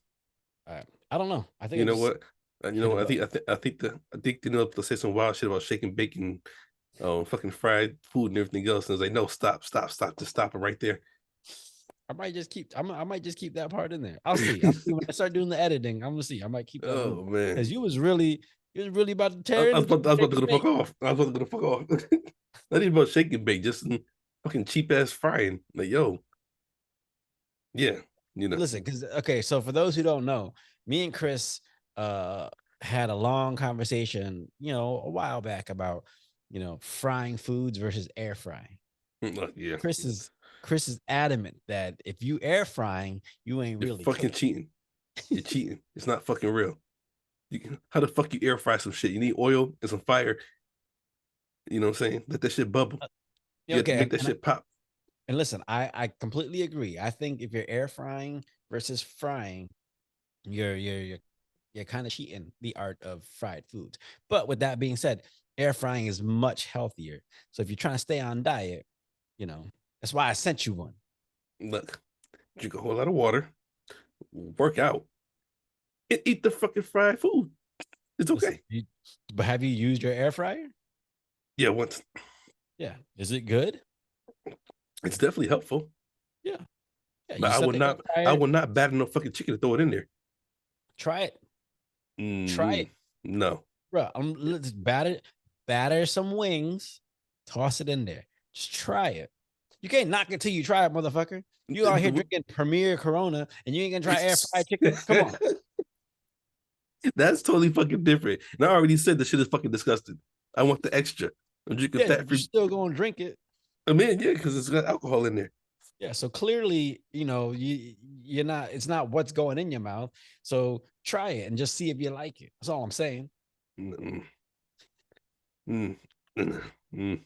Speaker 2: All right. I don't know. I think
Speaker 1: You
Speaker 2: I
Speaker 1: know
Speaker 2: just
Speaker 1: what? You know
Speaker 2: hit a
Speaker 1: what? I
Speaker 2: button.
Speaker 1: think I think I think the I think they know to say some wild shit about shaking bacon, fucking fried food and everything else. And it's like, no, stop, just stop it right there.
Speaker 2: I might just keep that part in there. I'll see when I start doing the editing. I'm gonna see. I might keep that in
Speaker 1: Oh man,
Speaker 2: because you was really about to tear into
Speaker 1: I was about
Speaker 2: shake
Speaker 1: to
Speaker 2: and
Speaker 1: go the
Speaker 2: bake.
Speaker 1: fuck off. I was about to go the fuck off. Not even about shake and bake, just fucking cheap ass frying. Like yo, yeah, you know,
Speaker 2: Listen, because okay, so for those who don't know, me and Chris uh had a long conversation, a while back about frying foods versus air frying.
Speaker 1: yeah,
Speaker 2: Chris is Chris is adamant that if you air frying, you ain't
Speaker 1: you're
Speaker 2: really
Speaker 1: fucking
Speaker 2: cooking.
Speaker 1: cheating. You're cheating. It's not fucking real. How the fuck you air fry some shit? You need oil and some fire. You know what I'm saying? Let that shit bubble.
Speaker 2: Yeah,
Speaker 1: You have to
Speaker 2: okay,
Speaker 1: make that shit pop.
Speaker 2: and listen, I completely agree. I think if you're air frying versus frying, you're kind of cheating the art of fried foods. But with that being said, air frying is much healthier. So if you're trying to stay on diet, that's why I sent you one.
Speaker 1: Look, drink a whole lot of water, work out, and eat the fucking fried food. It's
Speaker 2: Listen,
Speaker 1: okay.
Speaker 2: but have you used your air fryer?
Speaker 1: Yeah, once
Speaker 2: Yeah. Is it good?
Speaker 1: it's definitely helpful,
Speaker 2: Yeah. Yeah.
Speaker 1: but
Speaker 2: You set the air
Speaker 1: I
Speaker 2: fryer,
Speaker 1: will not batter no fucking chicken to throw it in there.
Speaker 2: try it. Try
Speaker 1: Mm-hmm.
Speaker 2: it.
Speaker 1: No,
Speaker 2: Bro, let's batter some wings, toss it in there. Just try it. You can't knock it till you try it, motherfucker. You out here drinking Premier Corona and you ain't gonna try air fried chicken? Come on.
Speaker 1: that's totally fucking different. And I already said the shit is fucking disgusting. I want the extra. I'm drinking
Speaker 2: Yeah,
Speaker 1: fat
Speaker 2: but you're
Speaker 1: free.
Speaker 2: still gonna drink it.
Speaker 1: I mean, yeah, because it's got alcohol in there.
Speaker 2: Yeah, so clearly, you're not. It's not what's going in your mouth. So try it and just see if you like it. That's all I'm saying.
Speaker 1: Mm, mm, mm, mm.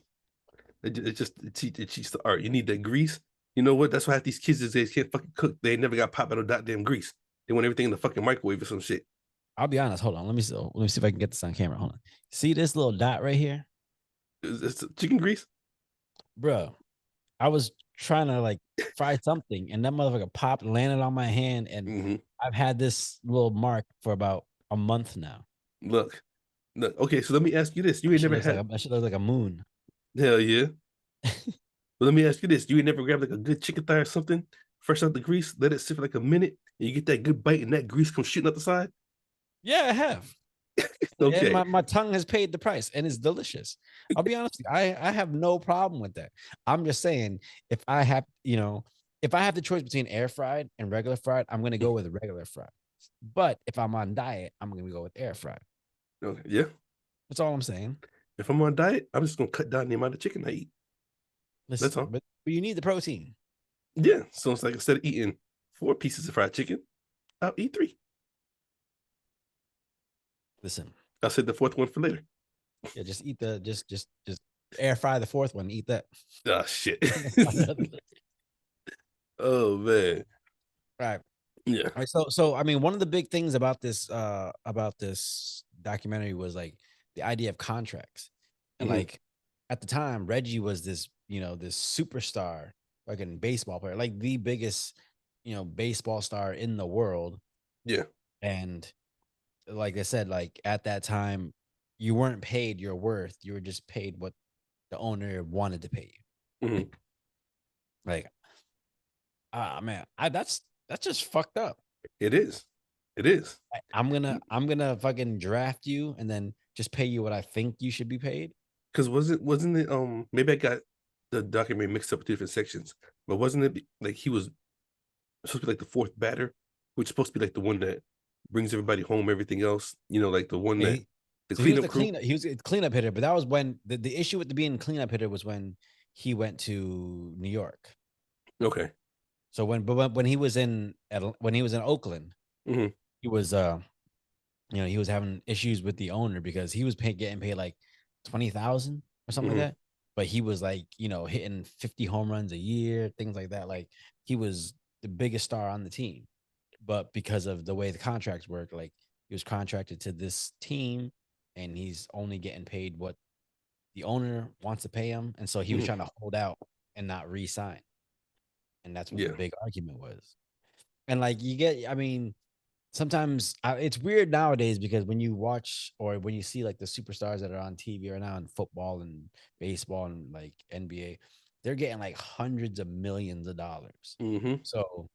Speaker 1: It cheats the art. You need that grease. You know what? That's why half these kids these days can't fucking cook. They never got popped out of goddamn grease. They want everything in the fucking microwave or some shit.
Speaker 2: I'll be honest. Hold on. Let me see if I can get this on camera. Hold on. See this little dot right here,
Speaker 1: It's chicken grease.
Speaker 2: bro. I was trying to like fry something, and that motherfucker popped, landed on my hand, and
Speaker 1: Hmm.
Speaker 2: I've had this little mark for about a month now.
Speaker 1: Look, look. Okay, so let me ask you this: You ain't never had
Speaker 2: That shit looks like a moon.
Speaker 1: hell yeah. But let me ask you this: You ain't never grabbed like a good chicken thigh or something, fresh out the grease, let it sit for like a minute, and you get that good bite, and that grease comes shooting out the side.
Speaker 2: Yeah, I have. And
Speaker 1: Okay,
Speaker 2: my tongue has paid the price and it's delicious. I'll be honest with you, I have no problem with that. I'm just saying if I have, if I have the choice between air fried and regular fried, I'm gonna go with regular fried. But if I'm on diet, I'm gonna go with air fried.
Speaker 1: okay, yeah.
Speaker 2: That's all I'm saying.
Speaker 1: If I'm on diet, I'm just gonna cut down the amount of chicken I eat. That's
Speaker 2: Listen,
Speaker 1: all.
Speaker 2: but you need the protein.
Speaker 1: Yeah. So it's like instead of eating 4 pieces of fried chicken, I'll eat 3.
Speaker 2: Listen,
Speaker 1: I'll save the fourth one for later.
Speaker 2: yeah, just eat the just air fry the fourth one, eat that.
Speaker 1: Oh shit. Oh man.
Speaker 2: Right.
Speaker 1: Yeah.
Speaker 2: All right. So I mean, one of the big things about this documentary was like the idea of contracts. And
Speaker 1: Hmm.
Speaker 2: like at the time, Reggie was this, this superstar, like a baseball player, like the biggest, baseball star in the world.
Speaker 1: Yeah.
Speaker 2: And like I said, like at that time, you weren't paid your worth. You were just paid what the owner wanted to pay you.
Speaker 1: Hmm.
Speaker 2: Like, ah man, that's just fucked up.
Speaker 1: It is. It is.
Speaker 2: I'm gonna fucking draft you and then just pay you what I think you should be paid.
Speaker 1: Because wasn't it maybe I got the documentary mixed up with different sections, but wasn't it like he was supposed to be like the fourth batter, which is supposed to be like the one that brings everybody home, everything else, like the one
Speaker 2: Yeah,
Speaker 1: that the
Speaker 2: so he was
Speaker 1: cleanup
Speaker 2: the
Speaker 1: crew.
Speaker 2: cleanup. He was a cleanup hitter, but that was when the issue with the being cleanup hitter was when he went to New York.
Speaker 1: Okay.
Speaker 2: So when he was when he was in Oakland,
Speaker 1: Hmm.
Speaker 2: he was he was having issues with the owner because he was getting paid like 20,000 or something like
Speaker 1: Hmm.
Speaker 2: that. But he was like, hitting 50 home runs a year, things like that. Like he was the biggest star on the team. But because of the way the contracts work, like he was contracted to this team and he's only getting paid what the owner wants to pay him. And so he was
Speaker 1: Hmm.
Speaker 2: trying to hold out and not re-sign. And that's what the
Speaker 1: Yeah.
Speaker 2: big argument was. And like I mean, sometimes it's weird nowadays because when you watch or when you see like the superstars that are on TV right now in football and baseball and like NBA, they're getting like hundreds of millions of dollars.
Speaker 1: Mm-hmm.
Speaker 2: So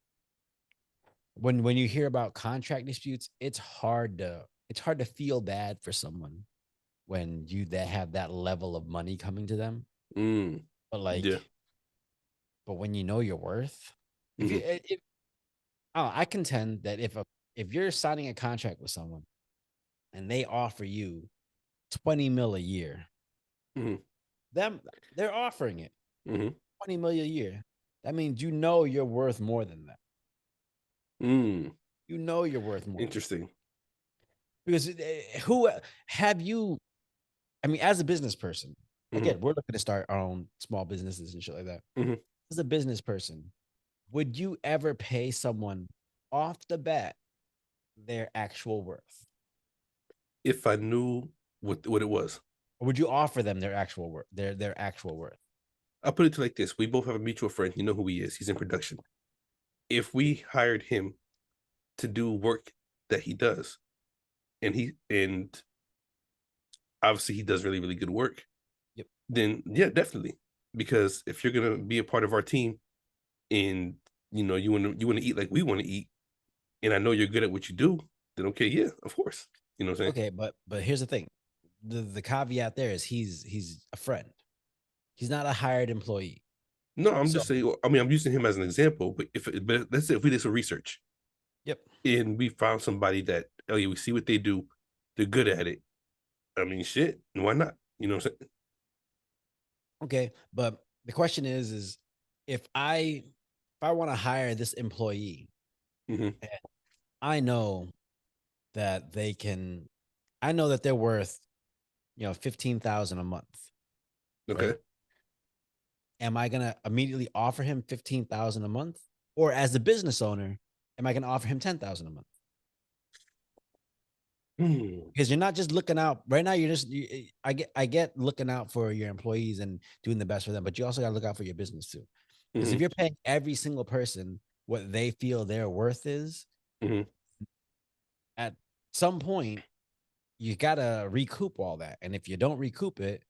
Speaker 2: when you hear about contract disputes, it's hard to feel bad for someone when you that have that level of money coming to them.
Speaker 1: Mm.
Speaker 2: But
Speaker 1: Yeah.
Speaker 2: when you know your worth, if you
Speaker 1: Mm-hmm.
Speaker 2: if I contend that if you're signing a contract with someone and they offer you 20 mil a year,
Speaker 1: Mm-hmm.
Speaker 2: them they're offering it
Speaker 1: Mm-hmm.
Speaker 2: 20 million a year. That means you know you're worth more than that.
Speaker 1: Mm.
Speaker 2: You know you're worth more than
Speaker 1: Interesting.
Speaker 2: because who have you? I mean, as a business person,
Speaker 1: Mm-hmm.
Speaker 2: again, we're looking to start our own small businesses and shit like that.
Speaker 1: Mm-hmm.
Speaker 2: As a business person, would you ever pay someone off the bat their actual worth?
Speaker 1: If I knew what it was,
Speaker 2: Or would you offer them their actual worth, their actual worth?
Speaker 1: I'll put it like this: we both have a mutual friend. You know who he is. He's in production. If we hired him to do work that he does, and obviously he does really really good work,
Speaker 2: Yep.
Speaker 1: then yeah, definitely. Because if you're gonna be a part of our team, and you want to eat like we want to eat, and I know you're good at what you do, then okay, yeah, of course. You know what I'm saying?
Speaker 2: Okay, but here's the thing. The caveat there is he's a friend. He's not a hired employee.
Speaker 1: No, I'm
Speaker 2: So
Speaker 1: just saying. I mean, I'm using him as an example. But let's say if we did some research
Speaker 2: yep.
Speaker 1: and we found somebody that, oh yeah, we see what they do, they're good at it. I mean, shit, why not? You know what I'm
Speaker 2: Okay. But the question is if I want to hire this employee,
Speaker 1: saying? Hmm.
Speaker 2: and I know that they can I know that they're worth, 15,000 a month,
Speaker 1: Okay.
Speaker 2: right? Am I gonna immediately offer him 15,000 a month? Or as the business owner, am I gonna offer him 10,000 a month?
Speaker 1: Hmm.
Speaker 2: Because you're not just looking out right now. I get looking out for your employees and doing the best for them, but you also got to look out for your business too. Because if
Speaker 1: Hmm.
Speaker 2: you're paying every single person what they feel their worth is,
Speaker 1: Hmm.
Speaker 2: at some point you gotta recoup all that. And if you don't recoup it,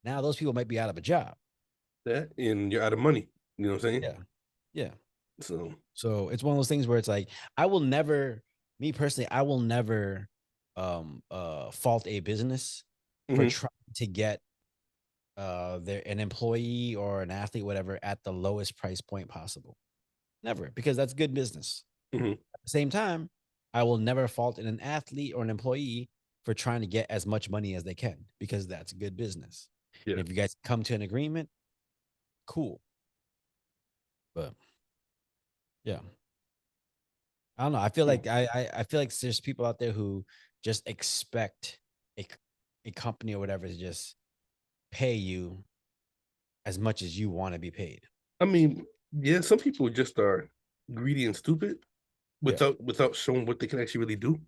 Speaker 2: now those people might be out of a job.
Speaker 1: That and you're out of money. You know what I'm saying?
Speaker 2: Yeah. Yeah.
Speaker 1: So.
Speaker 2: So it's one of those things where it's like, I will never, me personally, I will never fault a business for
Speaker 1: Hmm.
Speaker 2: trying to get their an employee or an athlete, whatever, at the lowest price point possible. Never, because that's good business.
Speaker 1: Hmm.
Speaker 2: At the same time, I will never fault an athlete or an employee for trying to get as much money as they can, because that's good business.
Speaker 1: Yeah.
Speaker 2: And if you guys come to an agreement, cool. But yeah, I don't know. I feel
Speaker 1: Hmm.
Speaker 2: like I feel like there's people out there who just expect a a company or whatever to just pay you as much as you want to be paid.
Speaker 1: I mean, yeah, some people just are greedy and stupid
Speaker 2: Yeah.
Speaker 1: without showing what they can actually really do.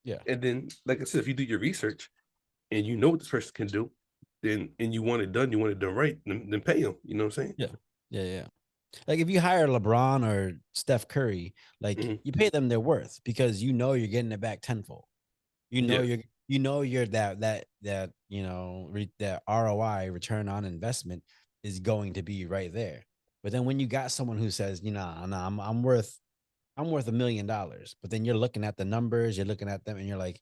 Speaker 2: Yeah.
Speaker 1: And then, like I said, if you do your research and you know what this person can do, then and you want it done right, then pay them. You know what I'm saying?
Speaker 2: Yeah. Yeah. Yeah. Like if you hire LeBron or Steph Curry, like
Speaker 1: Hmm.
Speaker 2: you pay them their worth because you know you're getting it back tenfold. You know
Speaker 1: Yeah.
Speaker 2: you're that ROI, return on investment, is going to be right there. But then when you got someone who says, I'm worth $1 million, but then you're looking at the numbers, you're looking at them, and you're like,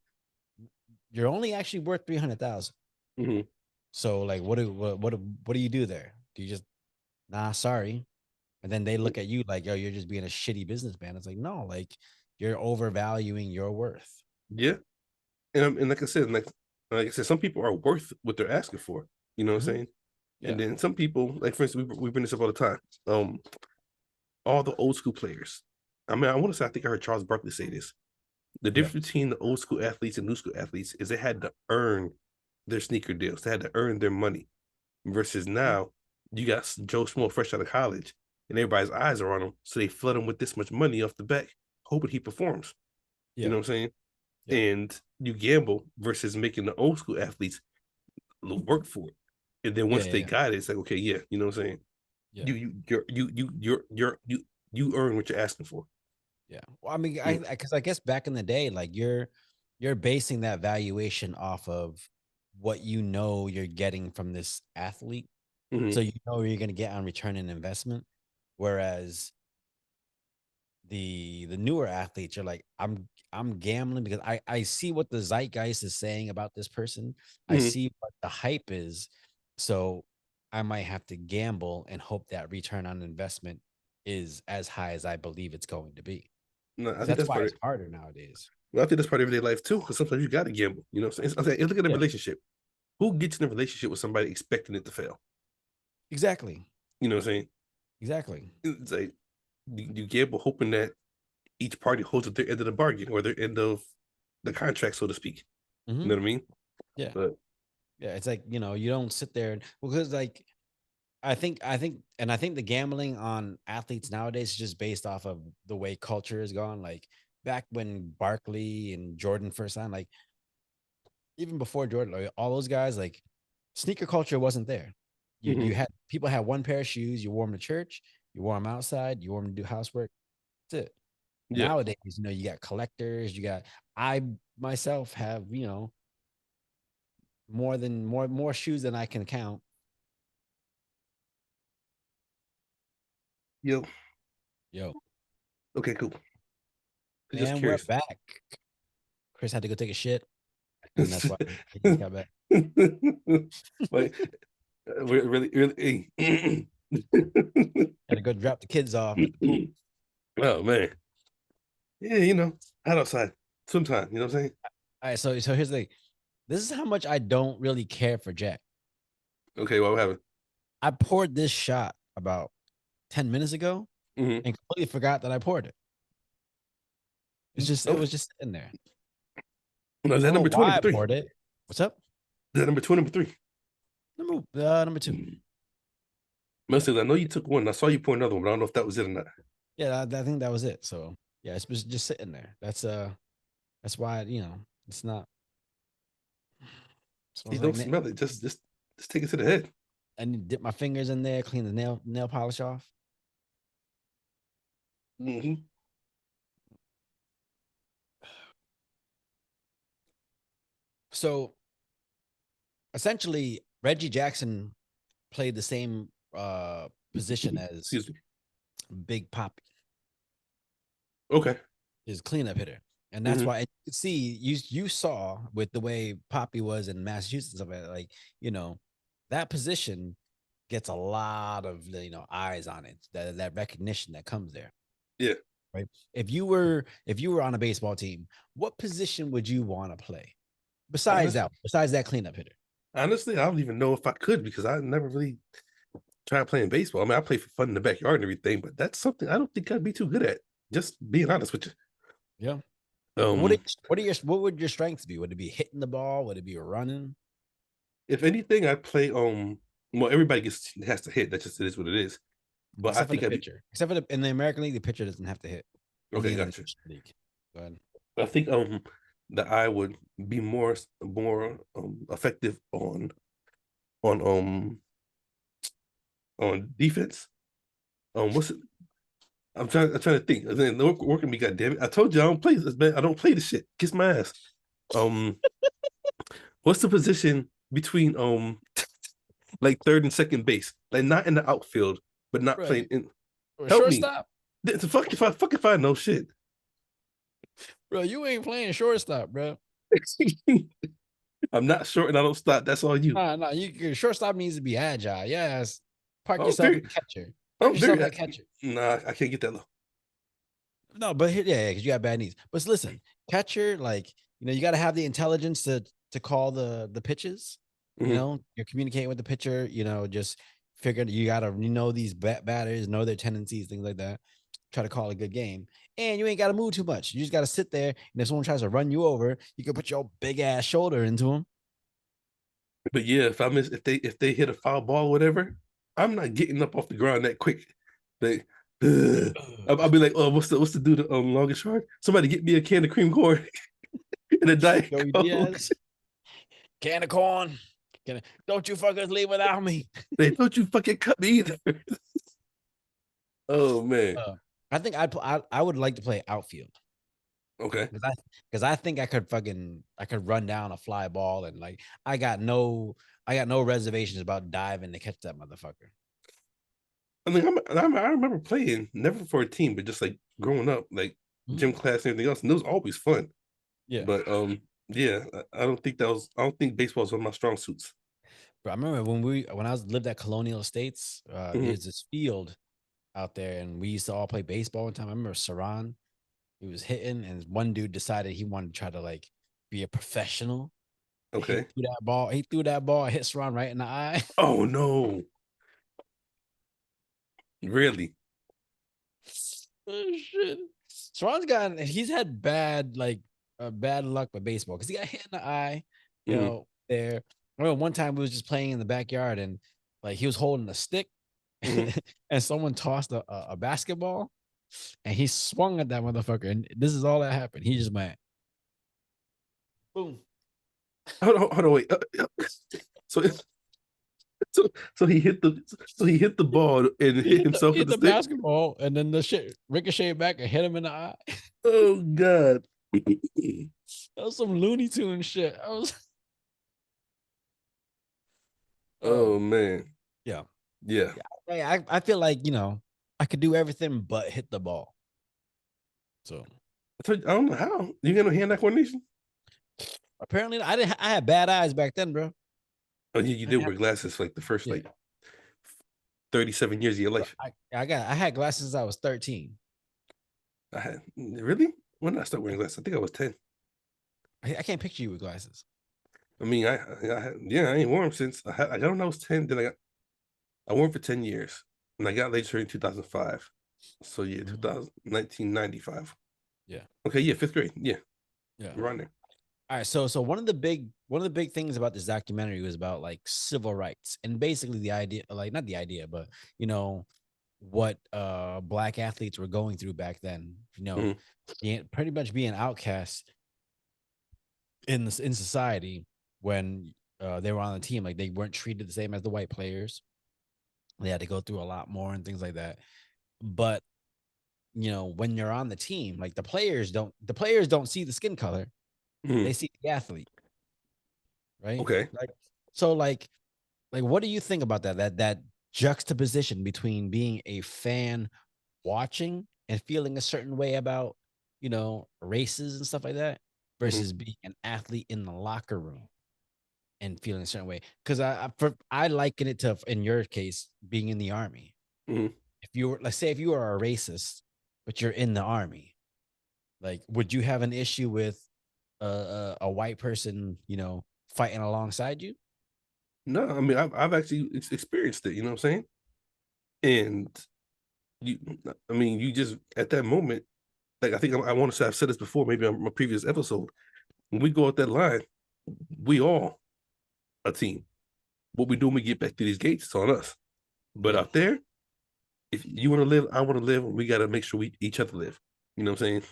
Speaker 2: you're only actually worth 300,000.
Speaker 1: Hmm.
Speaker 2: So like, what do you do there? Do you just sorry? And then they look at you like, yo, you're just being a shitty businessman. It's like, no, like you're overvaluing your worth.
Speaker 1: Yeah. And like I said, some people are worth what they're asking for. You know what I'm
Speaker 2: Mhm.
Speaker 1: saying? And
Speaker 2: Yeah.
Speaker 1: then some people, like for instance, we bring this up all the time. All the old school players. I mean, I want to say I think I heard Charles Barkley say this. The
Speaker 2: Yeah.
Speaker 1: difference between the old school athletes and new school athletes is they had to earn their sneaker deals. They had to earn their money. Versus
Speaker 2: Mhm.
Speaker 1: now, you got Joe Small fresh out of college, and everybody's eyes are on him, so they flood him with this much money off the back, hoping he performs. You
Speaker 2: Yeah.
Speaker 1: know what I'm saying?
Speaker 2: Yeah.
Speaker 1: And you gamble versus making the old school athletes work for it. And then
Speaker 2: Yeah.
Speaker 1: once
Speaker 2: Yeah.
Speaker 1: they
Speaker 2: Yeah.
Speaker 1: got it, it's like, okay, yeah, you know what I'm saying?
Speaker 2: Yeah.
Speaker 1: You earn what you're asking for.
Speaker 2: Yeah. Well, I mean,
Speaker 1: Mm.
Speaker 2: because I guess back in the day, like you're basing that valuation off of what you know you're getting from this athlete.
Speaker 1: Hmm.
Speaker 2: so you know you're going to get on return on investment. Whereas the newer athletes are like, I'm gambling because I see what the zeitgeist is saying about this person. I
Speaker 1: Hmm.
Speaker 2: see what the hype is. So I might have to gamble and hope that return on investment is as high as I believe it's going to be.
Speaker 1: No, I
Speaker 2: So
Speaker 1: think
Speaker 2: that's
Speaker 1: that's
Speaker 2: why
Speaker 1: part
Speaker 2: it's
Speaker 1: of.
Speaker 2: harder nowadays.
Speaker 1: Well, I think that's part of everyday life too. Because sometimes you got to gamble. You know, so I'm saying, look at a
Speaker 2: Yeah,
Speaker 1: relationship. Who gets in a relationship with somebody expecting it to fail?
Speaker 2: exactly.
Speaker 1: You know what I'm saying?
Speaker 2: Exactly.
Speaker 1: It's like you gamble hoping that each party holds at their end of the bargain or their end of the contract, so to speak. You
Speaker 2: Hmm.
Speaker 1: know what I mean?
Speaker 2: Yeah.
Speaker 1: But
Speaker 2: Yeah. It's like, you don't sit there and because like I think the gambling on athletes nowadays is just based off of the way culture is gone. Like back when Barkley and Jordan first signed, like even before Jordan, like, all those guys, like sneaker culture wasn't there. You
Speaker 1: mhm,
Speaker 2: you had people had one pair of shoes, you wore them to church, you wore them outside, you wore them to do housework. That's it.
Speaker 1: yeah,
Speaker 2: Nowadays, you got collectors, you got I myself have, more shoes than I can count.
Speaker 1: yo,
Speaker 2: Yo,
Speaker 1: okay, cool. Just
Speaker 2: and we're
Speaker 1: curious.
Speaker 2: back. Chris had to go take a shit, and that's why he just got back.
Speaker 1: Like really, really.
Speaker 2: Had to go drop the kids off at the pool.
Speaker 1: Oh man, yeah, hot outside sometimes. You know what I'm saying?
Speaker 2: All right, so here's the thing. This is how much I don't really care for Jack.
Speaker 1: Okay, what happened?
Speaker 2: I poured this shot about 10 minutes ago
Speaker 1: Mm-hmm.
Speaker 2: and completely forgot that I poured it. It
Speaker 1: Okay,
Speaker 2: was just sitting there.
Speaker 1: now, is
Speaker 2: I
Speaker 1: that
Speaker 2: don't know
Speaker 1: number two or
Speaker 2: why
Speaker 1: number
Speaker 2: I
Speaker 1: three?
Speaker 2: poured it. What's up?
Speaker 1: Is that number two or number three?
Speaker 2: Number two.
Speaker 1: Mostly, I know you took one. I saw you pour another one, but I don't know if that was it or not.
Speaker 2: Yeah, I think that was it. So yeah, it's just sitting there. That's why it's not.
Speaker 1: You
Speaker 2: Smells like
Speaker 1: don't smell it. Just take it to the head.
Speaker 2: I need to dip my fingers in there, clean the nail polish off.
Speaker 1: Hmm.
Speaker 2: So essentially, Reggie Jackson played the same position as
Speaker 1: Excuse me.
Speaker 2: Big Pop,
Speaker 1: Okay.
Speaker 2: his cleanup hitter. And that's
Speaker 1: Hmm.
Speaker 2: why you could see you saw with the way Poppy was in Massachusetts of it, like, that position gets a lot of eyes on it, that recognition that comes there.
Speaker 1: Yeah.
Speaker 2: Right. If you were on a baseball team, what position would you want to play besides
Speaker 1: Honest,
Speaker 2: that cleanup hitter?
Speaker 1: honestly, I don't even know if I could because I never really tried playing baseball. I mean, I play for fun in the backyard and everything, but that's something I don't think I'd be too good at. Just being honest with you.
Speaker 2: Yeah.
Speaker 1: Um,
Speaker 2: What would your strengths be? Would it be hitting the ball? Would it be running?
Speaker 1: if anything, I play well, everybody has to hit. That just it is what it is. But I
Speaker 2: Except for the
Speaker 1: think I'd be
Speaker 2: pitcher. Except for in the American League, the pitcher doesn't have to hit. Only
Speaker 1: okay,
Speaker 2: in the
Speaker 1: gotcha.
Speaker 2: National League. Go ahead.
Speaker 1: I think that I would be more effective on on defense. What's it? I'm trying to think. Then working me, goddamn it! I told you I don't play this, man. I don't play this shit. Kiss my ass. Um, what's the position between like third and second base? Like not in the outfield, but not
Speaker 2: Bro,
Speaker 1: playing in. Help me.
Speaker 2: shortstop?
Speaker 1: The fuck if I know shit.
Speaker 2: Bro, you ain't playing shortstop, bro.
Speaker 1: I'm not short and I don't stop. That's all you.
Speaker 2: Nah, your shortstop needs to be agile. Yes. Park
Speaker 1: I'm
Speaker 2: yourself
Speaker 1: very,
Speaker 2: at catcher. Park
Speaker 1: I'm
Speaker 2: yourself
Speaker 1: very.
Speaker 2: at catcher.
Speaker 1: Nah, I can't get that low.
Speaker 2: No, but yeah, because you got bad knees. But listen, catcher, like, you got to have the intelligence to call the pitches.
Speaker 1: Hmm.
Speaker 2: You're communicating with the pitcher, just figured you got to these batters, know their tendencies, things like that. Try to call a good game. And you ain't got to move too much. You just got to sit there. And if someone tries to run you over, you can put your big ass shoulder into them.
Speaker 1: But yeah, if they hit a foul ball, or whatever, I'm not getting up off the ground that quick. Like, ugh. I'll be like, oh, what's the do the longest yard? Somebody get me a can of cream corn and a diet
Speaker 2: Joey
Speaker 1: coke.
Speaker 2: Diaz, can of corn. Don't you fuckers leave without me.
Speaker 1: They don't you fucking cut me either. Oh man.
Speaker 2: Uh, I think I would like to play outfield
Speaker 1: Okay.
Speaker 2: because I think I could run down a fly ball and like I got no I got no reservations about diving to catch that motherfucker.
Speaker 1: I mean, I remember playing never for a team, but just like growing up, like
Speaker 2: Mhm.
Speaker 1: gym class and everything else, and it was always fun.
Speaker 2: Yeah.
Speaker 1: But yeah, I don't think baseball is one of my strong suits.
Speaker 2: But I remember when I was lived at Colonial Estates,
Speaker 1: Mhm.
Speaker 2: there's this field out there, and we used to all play baseball one time. I remember Saran, he was hitting, and one dude decided he wanted to try to like be a professional.
Speaker 1: Okay.
Speaker 2: He threw that ball, hit Saran right in the eye.
Speaker 1: Oh no, really?
Speaker 2: Oh shit. He's had bad luck with baseball because he got hit in the eye,
Speaker 1: Hmm.
Speaker 2: there. I remember one time we was just playing in the backyard and like he was holding a stick
Speaker 1: Hmm.
Speaker 2: and someone tossed a basketball and he swung at that motherfucker. And this is all that happened. He just went boom.
Speaker 1: Hold on, wait. So, so he hit the ball and
Speaker 2: He
Speaker 1: hit himself with
Speaker 2: hit
Speaker 1: the
Speaker 2: the
Speaker 1: stick.
Speaker 2: basketball and then the shit ricocheted back and hit him in the eye.
Speaker 1: Oh God.
Speaker 2: That was some Looney Tune shit. I was
Speaker 1: Oh
Speaker 2: oh
Speaker 1: man.
Speaker 2: yeah.
Speaker 1: Yeah.
Speaker 2: Yeah, I feel like I could do everything but hit the ball. So
Speaker 1: I don't know how you got no hand-eye coordination.
Speaker 2: apparently I didn't. I had bad eyes back then, bro.
Speaker 1: Oh, you
Speaker 2: I
Speaker 1: did
Speaker 2: didn't have,
Speaker 1: wear glasses for like the first
Speaker 2: yeah,
Speaker 1: like 37 years of your
Speaker 2: bro,
Speaker 1: life.
Speaker 2: I had glasses since I was 13.
Speaker 1: I had really? When did I start wearing glasses? I think I was 10.
Speaker 2: I can't picture you with glasses.
Speaker 1: I mean, yeah, I ain't worn them since I got when I was 10. I wore them for 10 years, and I got laser in 2005. So yeah,
Speaker 2: Mhm.
Speaker 1: 2000 1995.
Speaker 2: Yeah,
Speaker 1: Okay, yeah, fifth grade. Yeah,
Speaker 2: yeah.
Speaker 1: around there.
Speaker 2: All right, so one of the big things about this documentary was about like civil rights and basically the idea, like not the idea, but you know what black athletes were going through back then.
Speaker 1: Hmm.
Speaker 2: Being pretty much being outcasts in society when they were on the team. Like they weren't treated the same as the white players. They had to go through a lot more and things like that. But when you're on the team, like the players don't see the skin color.
Speaker 1: Hmm.
Speaker 2: They see the athlete, right?
Speaker 1: Okay.
Speaker 2: Like what do you think about that juxtaposition between being a fan watching and feeling a certain way about races and stuff like that
Speaker 1: Hmm.
Speaker 2: versus being an athlete in the locker room and feeling a certain way? Because I liken it to, in your case, being in the army.
Speaker 1: Hmm.
Speaker 2: If you were, let's say, if you are a racist, but you're in the army, like, would you have an issue with a white person, fighting alongside you?
Speaker 1: No, I mean I've actually experienced it. You know what I'm saying? And you, I mean, you just at that moment, like I think I want to say I've said this before, maybe on my previous episode. When we go out that line, we all a team. What we do when we get back to these gates, it's on us. But
Speaker 2: Yeah,
Speaker 1: out there, if you want to live, I want to live, we got to make sure we each other live. You know what I'm saying?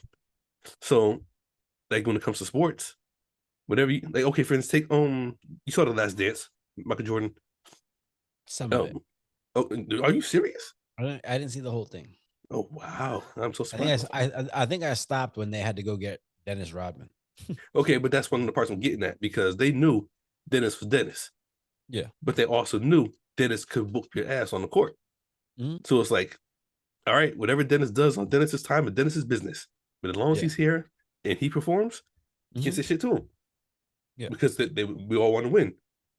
Speaker 1: So, like when it comes to sports, whatever you like, okay, for instance, take you saw the Last Dance, Michael Jordan.
Speaker 2: some of it.
Speaker 1: Um, oh, are you serious?
Speaker 2: I didn't see the whole thing.
Speaker 1: Oh wow, I'm so
Speaker 2: I think
Speaker 1: surprised.
Speaker 2: I think I stopped when they had to go get Dennis Rodman.
Speaker 1: Okay, but that's one of the parts I'm getting at because they knew Dennis was Dennis,
Speaker 2: Yeah.
Speaker 1: but they also knew Dennis could whoop your ass on the court.
Speaker 2: Mhm.
Speaker 1: So it's like, all right, whatever Dennis does on Dennis's time, it's Dennis's business. But as long as
Speaker 2: Yeah.
Speaker 1: he's here and he performs, you can't
Speaker 2: Mhm.
Speaker 1: say shit to him
Speaker 2: Yeah.
Speaker 1: because we all want to win,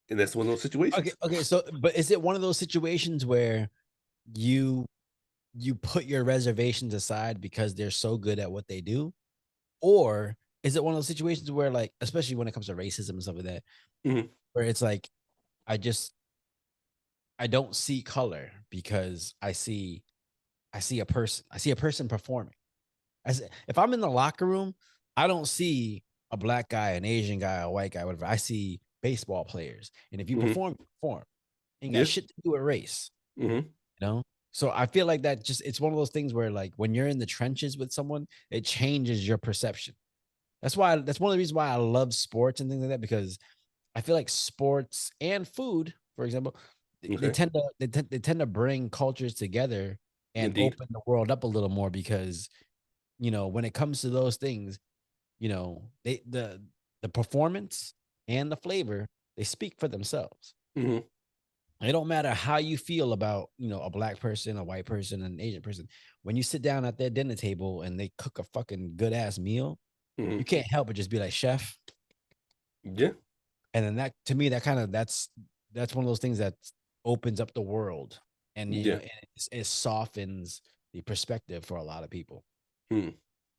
Speaker 1: and that's one of those
Speaker 2: Okay.
Speaker 1: situations.
Speaker 2: Okay. So, but is it one of those situations where you you put your reservations aside because they're so good at what they do, or is it one of those situations where, like, especially when it comes to racism and stuff like that,
Speaker 1: Mhm.
Speaker 2: where it's like, I just I don't see color because I see a person performing. If I'm in the locker room, I don't see a black guy, an Asian guy, a white guy, whatever. I see baseball players, and if you
Speaker 1: Mhm.
Speaker 2: perform, you perform. Ain't got
Speaker 1: Yeah.
Speaker 2: shit to do with race,
Speaker 1: Mhm.
Speaker 2: you know. So I feel like that just it's one of those things where, like, when you're in the trenches with someone, it changes your perception. That's one of the reasons why I love sports and things like that, because I feel like sports and food, for example,
Speaker 1: Okay.
Speaker 2: they tend to bring cultures together and
Speaker 1: Indeed.
Speaker 2: open the world up a little more because when it comes to those things, they the performance and the flavor, they speak for themselves.
Speaker 1: Hmm.
Speaker 2: It don't matter how you feel about, a black person, a white person, an Asian person. When you sit down at their dinner table and they cook a fucking good ass meal,
Speaker 1: Hmm.
Speaker 2: you can't help but just be like, chef.
Speaker 1: Yeah.
Speaker 2: And then that, to me, that kind of that's one of those things that opens up the world, and
Speaker 1: Yeah.
Speaker 2: it softens the perspective for a lot of people.
Speaker 1: Hmm.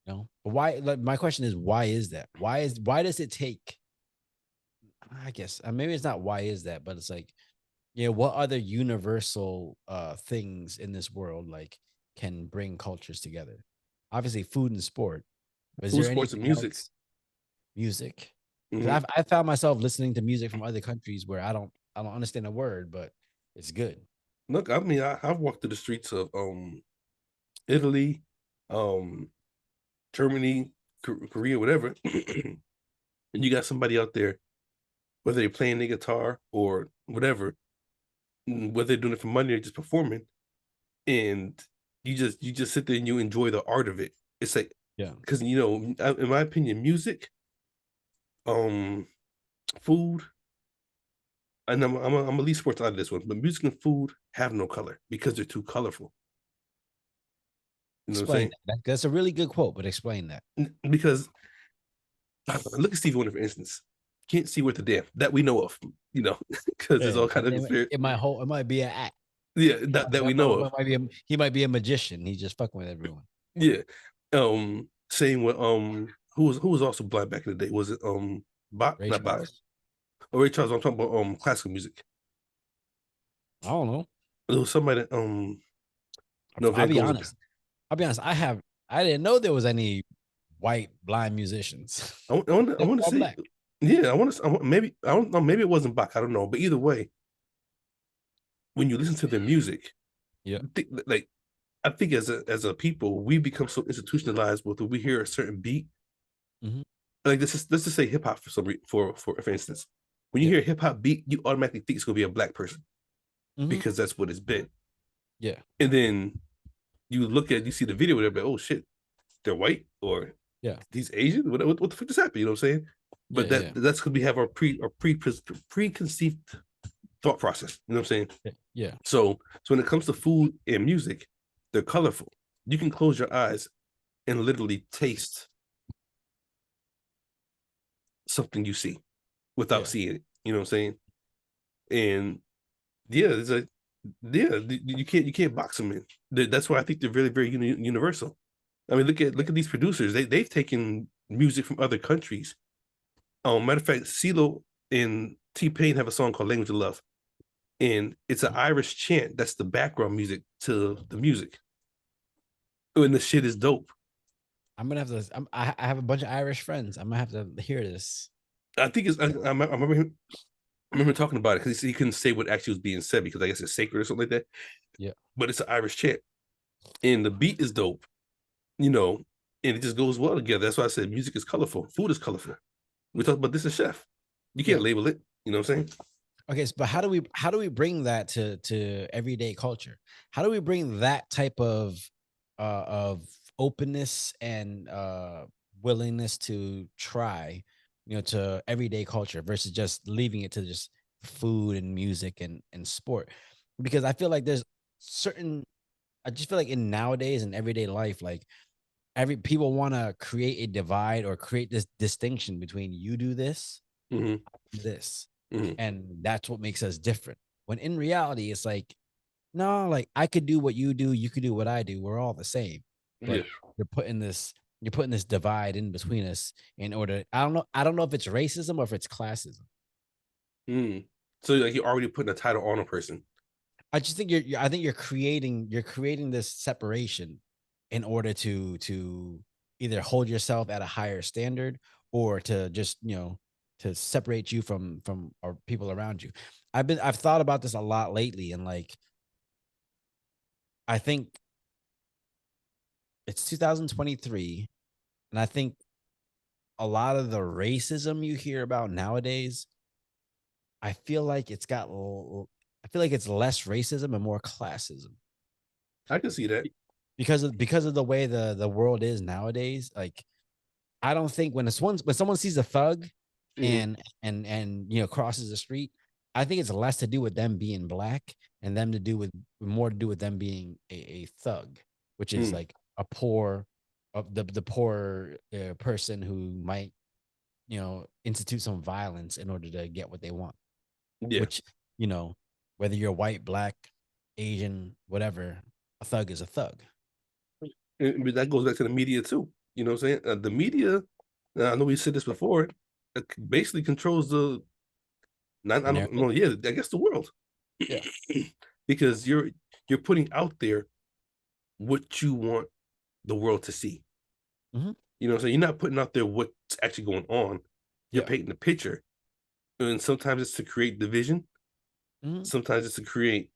Speaker 2: But why? Like, my question is, why is that? Why does it take? I guess maybe it's not why is that, but it's like, what other universal things in this world like can bring cultures together? Obviously, food and sport. But is
Speaker 1: Food,
Speaker 2: there
Speaker 1: sports, and
Speaker 2: anything
Speaker 1: music.
Speaker 2: else? Music, because
Speaker 1: Hmm.
Speaker 2: I found myself listening to music from other countries where I don't understand a word, but it's good.
Speaker 1: Look, I mean, I've walked through the streets of Italy, um, Germany, Korea, whatever, and you got somebody out there, whether they're playing the guitar or whatever, whether they're doing it for money or just performing, and you just sit there and you enjoy the art of it. It's like,
Speaker 2: Yeah.
Speaker 1: because in my opinion, music, um, food, and I'm a least sports out of this one, but music and food have no color because they're too colorful. You know what I'm
Speaker 2: Explain
Speaker 1: saying?
Speaker 2: that. That's a really good quote, but explain that.
Speaker 1: Because look at Stevie Wonder, for instance. Can't see worth a damn that we know of, because it's
Speaker 2: Yeah,
Speaker 1: all kind of spirit.
Speaker 2: it might be an act.
Speaker 1: Yeah,
Speaker 2: It
Speaker 1: that we know of.
Speaker 2: he might be a magician. He's just fucking with everyone.
Speaker 1: Yeah. Same with who was also blind back in the day? Was it Bach?
Speaker 2: Ray
Speaker 1: Not Bach.
Speaker 2: Charles.
Speaker 1: Oh, Ray Charles. I'm talking about classical music.
Speaker 2: I don't know.
Speaker 1: There was somebody that no,
Speaker 2: I'll
Speaker 1: Van
Speaker 2: be
Speaker 1: Gogh was.
Speaker 2: honest. I'll be honest. I didn't know there was any white blind musicians.
Speaker 1: I
Speaker 2: They were
Speaker 1: want to
Speaker 2: all
Speaker 1: say,
Speaker 2: black.
Speaker 1: yeah, maybe I don't know, maybe it wasn't Bach. I don't know, but either way, when you listen to their music,
Speaker 2: Yeah.
Speaker 1: like I think as a people, we become so institutionalized with when we hear a certain beat.
Speaker 2: Hmm.
Speaker 1: Like let's just say hip hop for some for instance, when you
Speaker 2: Yeah.
Speaker 1: hear a hip hop beat, you automatically think it's gonna be a black person
Speaker 2: Hmm.
Speaker 1: because that's what it's been.
Speaker 2: Yeah.
Speaker 1: And then you see the video, whatever. Oh shit, they're white or
Speaker 2: Yeah.
Speaker 1: these Asian. What the fuck just happened? You know what I'm saying?
Speaker 2: Yeah.
Speaker 1: But
Speaker 2: Yeah.
Speaker 1: that's because we have our preconceived thought process. You know what I'm saying?
Speaker 2: Yeah. Yeah.
Speaker 1: So when it comes to food and music, they're colorful. You can close your eyes and literally taste something you see without
Speaker 2: Yeah.
Speaker 1: seeing it. You know what I'm saying? And yeah, it's like yeah, you can't box them in. That's why I think they're very very universal. I mean, look at these producers. They've taken music from other countries. Matter of fact, CeeLo and T Pain have a song called "Language of Love," and it's an Irish chant. That's the background music to the music, and the shit is dope.
Speaker 2: I'm gonna have to. I have a bunch of Irish friends. I'm gonna have to hear this.
Speaker 1: I think it's. I remember talking about it because he couldn't say what actually was being said because I guess it's sacred or something like that.
Speaker 2: Yeah.
Speaker 1: But it's an Irish chant, and the beat is dope. You know, and it just goes well together. That's why I said music is colorful, food is colorful. We talk about this as chef. You can't
Speaker 2: Yeah.
Speaker 1: label it. You know what I'm saying?
Speaker 2: Okay, so, but how do we bring that to everyday culture? How do we bring that type of openness and willingness to try, to everyday culture versus just leaving it to just food and music and sport? Because I feel like there's certain I just feel like in nowadays in everyday life, like every people want to create a divide or create this distinction between you do
Speaker 1: Hmm.
Speaker 2: this,
Speaker 1: Hmm.
Speaker 2: and that's what makes us different. When in reality, it's like, no, like I could do what you do, you could do what I do. We're all the same.
Speaker 1: Yeah.
Speaker 2: But you're putting this you're putting this divide in between us in order. I don't know if it's racism or if it's classism.
Speaker 1: Mm. So like you're already putting a title on a person.
Speaker 2: I just think I think you're creating this separation in order to either hold yourself at a higher standard or to just to separate you from or people around you. I've thought about this a lot lately, and like I think it's 2023, and I think a lot of the racism you hear about nowadays, I feel like I feel like it's less racism and more classism
Speaker 1: I can see that.
Speaker 2: because of the way the world is nowadays. Like I don't think when someone sees a thug
Speaker 1: Hmm.
Speaker 2: and crosses the street, I think it's less to do with them being black and them to do with more to do with them being a thug, which is
Speaker 1: Mm,
Speaker 2: like a poor of the poor person who might institute some violence in order to get what they want.
Speaker 1: yeah.
Speaker 2: Which whether you're white, black, Asian, whatever, a thug is a thug.
Speaker 1: But that goes back to the media too. You know what I'm saying? The media, I know we said this before, basically controls the not
Speaker 2: The
Speaker 1: I don't
Speaker 2: narrative.
Speaker 1: know, yeah, I guess the world.
Speaker 2: Yeah.
Speaker 1: Because you're putting out there what you want the world to see.
Speaker 2: Hmm.
Speaker 1: You know what I'm saying? You're not putting out there what's actually going on. You're
Speaker 2: Yeah.
Speaker 1: painting a picture. And sometimes it's to create division,
Speaker 2: Hmm.
Speaker 1: sometimes it's to create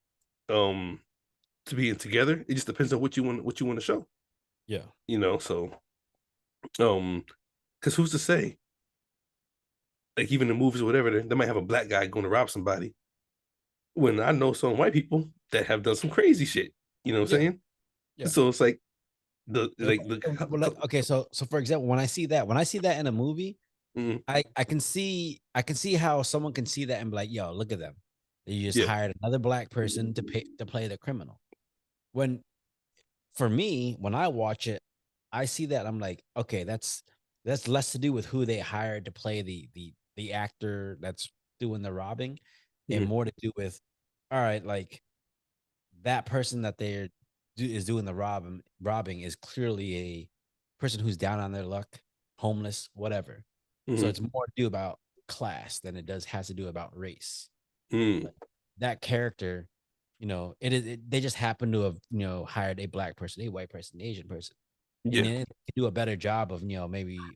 Speaker 1: um to be together. It just depends on what you want to show.
Speaker 2: Yeah.
Speaker 1: So because who's to say? Like even in movies or whatever, they might have a black guy going to rob somebody. When I know some white people that have done some crazy shit. You know what I'm
Speaker 2: Yeah.
Speaker 1: saying?
Speaker 2: Yeah.
Speaker 1: So it's like the
Speaker 2: Well,
Speaker 1: like the
Speaker 2: well, like, okay, so for example, when I see that in a movie,
Speaker 1: mm,
Speaker 2: I can see how someone can see that and be like, yo, look at them. You just
Speaker 1: yeah.
Speaker 2: hired another black person to play the criminal. When for me, when I watch it, I see that I'm like, okay, that's less to do with who they hired to play the actor that's doing the robbing, and
Speaker 1: Mm,
Speaker 2: more to do with, all right, like that person that is doing the robbing is clearly a person who's down on their luck, homeless, whatever. So
Speaker 1: mm,
Speaker 2: it's more to do about class than it does has to do about race.
Speaker 1: mm,
Speaker 2: Like that character, it is they just happen to have hired a black person, a white person, an Asian person, and
Speaker 1: yeah.
Speaker 2: then do a better job of maybe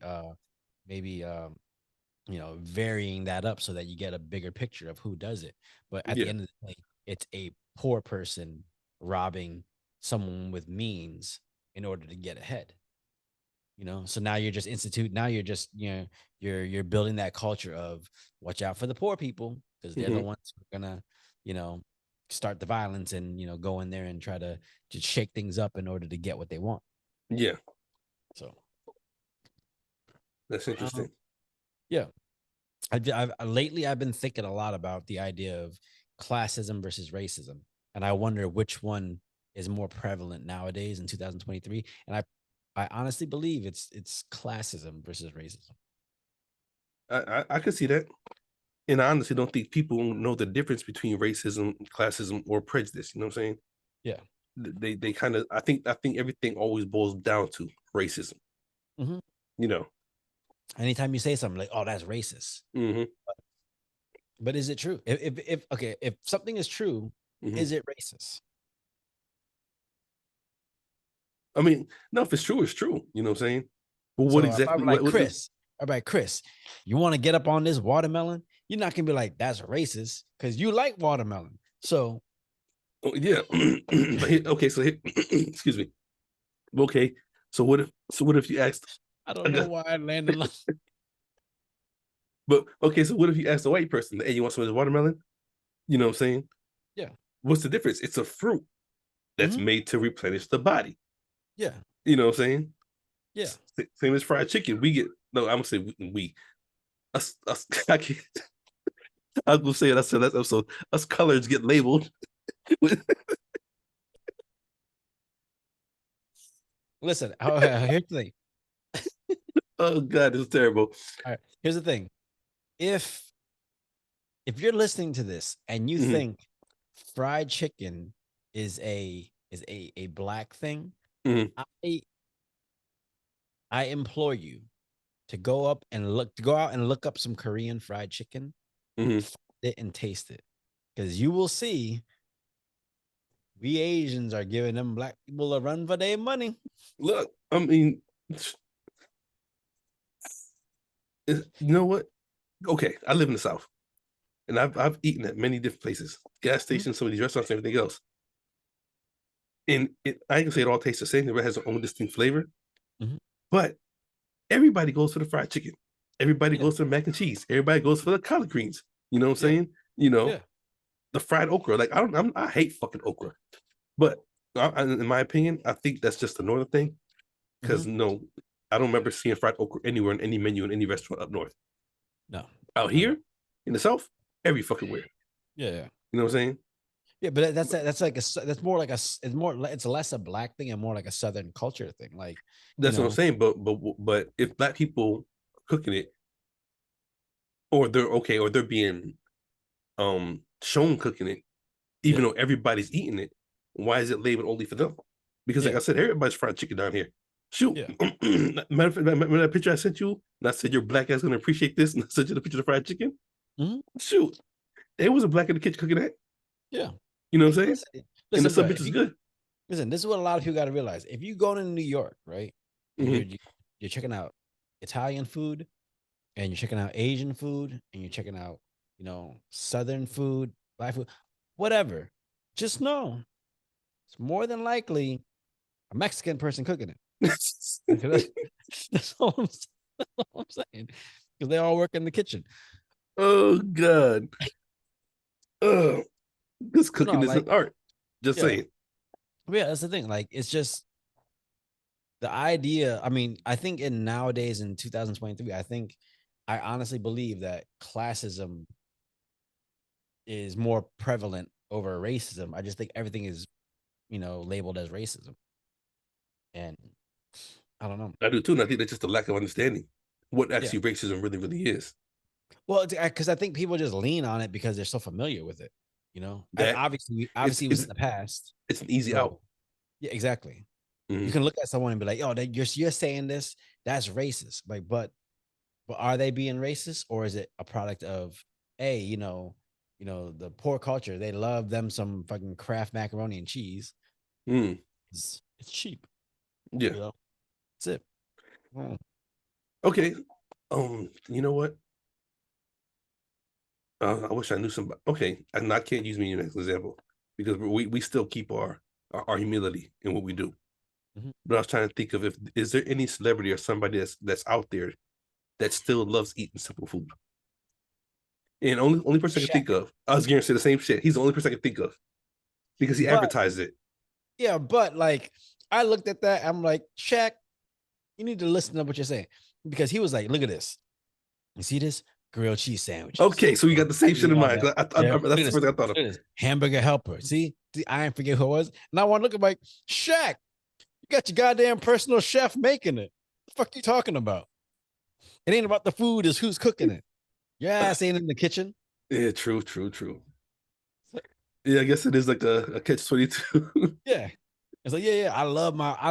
Speaker 2: varying that up so that you get a bigger picture of who does it. But at the
Speaker 1: Yeah.
Speaker 2: end of the day, it's a poor person robbing someone with means in order to get ahead. So now you're just now you're just you're building that culture of watch out for the poor people because they're the
Speaker 1: Hmm.
Speaker 2: ones who are gonna you know start the violence and go in there and try to just shake things up in order to get what they want.
Speaker 1: Yeah.
Speaker 2: So
Speaker 1: That's
Speaker 2: um,
Speaker 1: interesting.
Speaker 2: yeah, lately I've been thinking a lot about the idea of classism versus racism, and I wonder which one is more prevalent nowadays in 2023. And I honestly believe it's classism versus racism.
Speaker 1: I could see that. And I honestly don't think people know the difference between racism, classism, or prejudice. You know what I'm saying?
Speaker 2: Yeah.
Speaker 1: They kind of I think everything always boils down to racism.
Speaker 2: Hmm.
Speaker 1: You know.
Speaker 2: Anytime you say something like, "Oh, that's racist,"
Speaker 1: Hmm.
Speaker 2: but is it true? If okay, if something is true,
Speaker 1: Hmm.
Speaker 2: is it racist?
Speaker 1: I mean, no, if it's true, it's true. You know what I'm saying? But what
Speaker 2: So if I'm
Speaker 1: exactly?
Speaker 2: like Chris, I'm like Chris, you want to get up on this watermelon? You're not gonna be like that's racist because you like watermelon. So
Speaker 1: Oh, yeah. Okay. So excuse me. Okay. So what if you asked?
Speaker 2: I
Speaker 1: I
Speaker 2: don't know
Speaker 1: got,
Speaker 2: why I landed.
Speaker 1: but okay. So what if you asked a white person, "Hey, you want some of this watermelon?" You know what I'm saying?
Speaker 2: Yeah.
Speaker 1: What's the difference? It's a fruit that's
Speaker 2: Hmm.
Speaker 1: made to replenish the body.
Speaker 2: Yeah.
Speaker 1: You know what I'm saying?
Speaker 2: Yeah.
Speaker 1: Same as fried chicken. We get no. I'm gonna say we us. I can't. I was gonna say it. I said that episode. Us colors get labeled.
Speaker 2: Listen, here's the thing.
Speaker 1: Oh God, it's terrible.
Speaker 2: All right, here's the thing. If if you're listening to this and you
Speaker 1: Hmm.
Speaker 2: think fried chicken is a black thing,
Speaker 1: Hmm.
Speaker 2: I I implore you to go out and look up some Korean fried chicken,
Speaker 1: Hmm.
Speaker 2: find it and taste it. Because you will see we Asians are giving them black people a run for their money.
Speaker 1: Look, I mean, you know what? Okay, I live in the South, and I've eaten at many different places, gas
Speaker 2: Mhm,
Speaker 1: stations, some of these restaurants, and everything else. And I ain't gonna say it all tastes the same. It has its own distinct flavor,
Speaker 2: mhm.
Speaker 1: but everybody goes for the fried chicken. Everybody
Speaker 2: Yeah,
Speaker 1: goes for the mac and cheese. Everybody goes for the collard greens. You know what I'm
Speaker 2: yeah,
Speaker 1: saying? You know,
Speaker 2: yeah.
Speaker 1: the fried okra. Like I hate fucking okra, but in my opinion, I think that's just a northern thing.
Speaker 2: Mhm.
Speaker 1: Because no, I don't remember seeing fried okra anywhere in any menu in any restaurant up north.
Speaker 2: No,
Speaker 1: Out
Speaker 2: not at
Speaker 1: here
Speaker 2: all.
Speaker 1: in the south, every fucking where.
Speaker 2: Yeah.
Speaker 1: You know what I'm saying?
Speaker 2: Yeah, but that's like that's more like it's more it's less a black thing and more like a Southern culture thing. Like, you
Speaker 1: That's what I'm
Speaker 2: know,
Speaker 1: saying. But if black people cooking it, or they're okay, or they're being shown cooking it, even
Speaker 2: yeah,
Speaker 1: though everybody's eating it, why is it labeled only for them? Because like
Speaker 2: yeah,
Speaker 1: I said, everybody's fried chicken down here. Shoot.
Speaker 2: yeah.
Speaker 1: Matter of fact, remember that picture I sent you? And I said your black ass gonna appreciate this, and I sent you the picture of the fried chicken.
Speaker 2: Mhm.
Speaker 1: Shoot, there was a black in the kitchen cooking that.
Speaker 2: Yeah.
Speaker 1: You know what I'm saying?
Speaker 2: Listen,
Speaker 1: And the
Speaker 2: listen, bro.
Speaker 1: sub bitch is good.
Speaker 2: Listen, this is what a lot of people got to realize. If you go to New York, right, and
Speaker 1: Mm-hmm.
Speaker 2: you're checking out Italian food, and you're checking out Asian food, and you're checking out, Southern food, black food, whatever, just know it's more than likely a Mexican person cooking it. Okay, that's all that's all I'm saying. Because they all work in the kitchen.
Speaker 1: Oh God. Oh, this
Speaker 2: So no,
Speaker 1: cooking is
Speaker 2: like,
Speaker 1: an art. Just
Speaker 2: yeah,
Speaker 1: saying.
Speaker 2: yeah, that's the thing. Like, it's just the idea. I mean, I think in nowadays in 2023, I honestly believe that classism is more prevalent over racism. I just think everything is, labeled as racism. And I don't know.
Speaker 1: I do too, and I think that's just a lack of understanding what
Speaker 2: Yeah.
Speaker 1: actually racism really is.
Speaker 2: Well, because I think people just lean on it because they're so familiar with it. And
Speaker 1: That
Speaker 2: obviously, it was in the past.
Speaker 1: it's an easy out.
Speaker 2: So yeah, exactly. You
Speaker 1: Mm-hmm.
Speaker 2: can look at someone and be like, "Oh, you're saying this? That's racist." Like, but are they being racist, or is it a product of, hey, the poor culture? They love them some fucking Kraft macaroni and cheese.
Speaker 1: Mm.
Speaker 2: It's cheap.
Speaker 1: Yeah.
Speaker 2: That's it. Mm.
Speaker 1: Okay. You know what? I wish I knew somebody. Okay, and I can't use me as an example because we still keep our humility in what we do.
Speaker 2: Mhm.
Speaker 1: But I was trying to think of if is there any celebrity or somebody that's out there that still loves eating simple food. And only person I can think
Speaker 2: Shaq.
Speaker 1: of, I was going to say the same shit. He's the only person I can think of because he
Speaker 2: But
Speaker 1: advertised it.
Speaker 2: yeah, but like I looked at that, I'm like, Shaq, you need to listen to what you're saying. Because he was like, look at this. You see this? Grilled cheese sandwiches.
Speaker 1: Okay, so you
Speaker 2: Oh,
Speaker 1: got the
Speaker 2: I
Speaker 1: same
Speaker 2: can
Speaker 1: shit
Speaker 2: eat
Speaker 1: in
Speaker 2: all
Speaker 1: mind.
Speaker 2: that. Yeah, look
Speaker 1: That's
Speaker 2: at
Speaker 1: the
Speaker 2: this.
Speaker 1: first thing I thought of.
Speaker 2: Look at this. Hamburger helper. See? I didn't forget who it was. And I want to look at like, Shaq, you got your goddamn personal chef making it. The fuck you talking about? It ain't about the food, it's who's cooking it. Your ass ain't in the kitchen.
Speaker 1: Yeah, true. Yeah, I guess it is like a catch 22.
Speaker 2: Yeah. It's like, yeah. I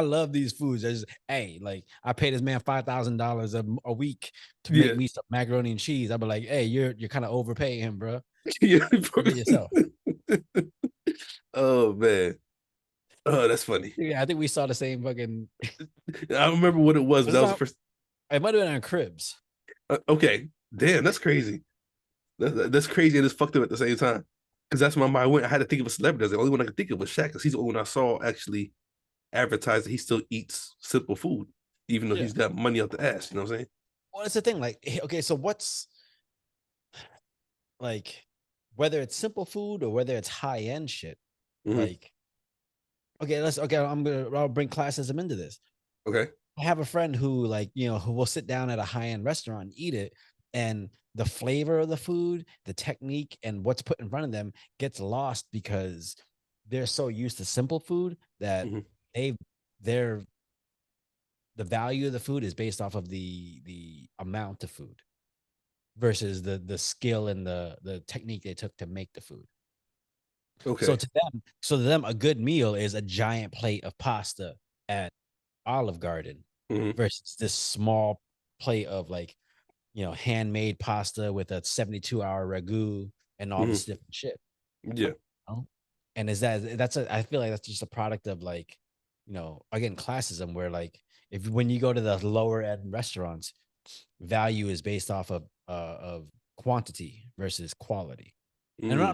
Speaker 2: love these foods. I just, hey, like I pay this man $5,000 a week to make
Speaker 1: Yeah,
Speaker 2: me some macaroni and cheese. I'd be like, hey, you're kind of overpaying him, bro.
Speaker 1: yeah.
Speaker 2: Look at yourself.
Speaker 1: Oh man, oh that's funny.
Speaker 2: Yeah, I think we saw the same fucking.
Speaker 1: I don't remember what it was, but
Speaker 2: Was
Speaker 1: that
Speaker 2: it
Speaker 1: was the
Speaker 2: not?
Speaker 1: first.
Speaker 2: It might have been on Cribs.
Speaker 1: Okay, damn, that's crazy. That's crazy and it's fucked up at the same time. Because that's my mind went. I had to think of a celebrity. The only one I could think of was Shaq, because he's the only one I saw actually advertise that he still eats simple food, even though
Speaker 2: Yeah.
Speaker 1: he's got money out the ass. You know what I'm saying?
Speaker 2: Well, it's the thing. Like, okay, so what's like, whether it's simple food or whether it's high end shit,
Speaker 1: Mm-hmm.
Speaker 2: like, okay, I'll bring classism into this.
Speaker 1: Okay.
Speaker 2: I have a friend who, like, who will sit down at a high end restaurant and eat it, and the flavor of the food, the technique, and what's put in front of them gets lost because they're so used to simple food that
Speaker 1: Mm-hmm.
Speaker 2: they they're the value of the food is based off of the amount of food versus the skill and the technique they took to make the food. So
Speaker 1: Okay.
Speaker 2: to them, a good meal is a giant plate of pasta at Olive Garden
Speaker 1: Mm-hmm.
Speaker 2: versus this small plate of, like, handmade pasta with a 72-hour ragu and all
Speaker 1: Mm-hmm.
Speaker 2: this different shit.
Speaker 1: Yeah.
Speaker 2: You know? And I feel like that's just a product of, like, again, classism, where, like, if when you go to the lower end restaurants, value is based off of quantity versus quality. And
Speaker 1: Mm.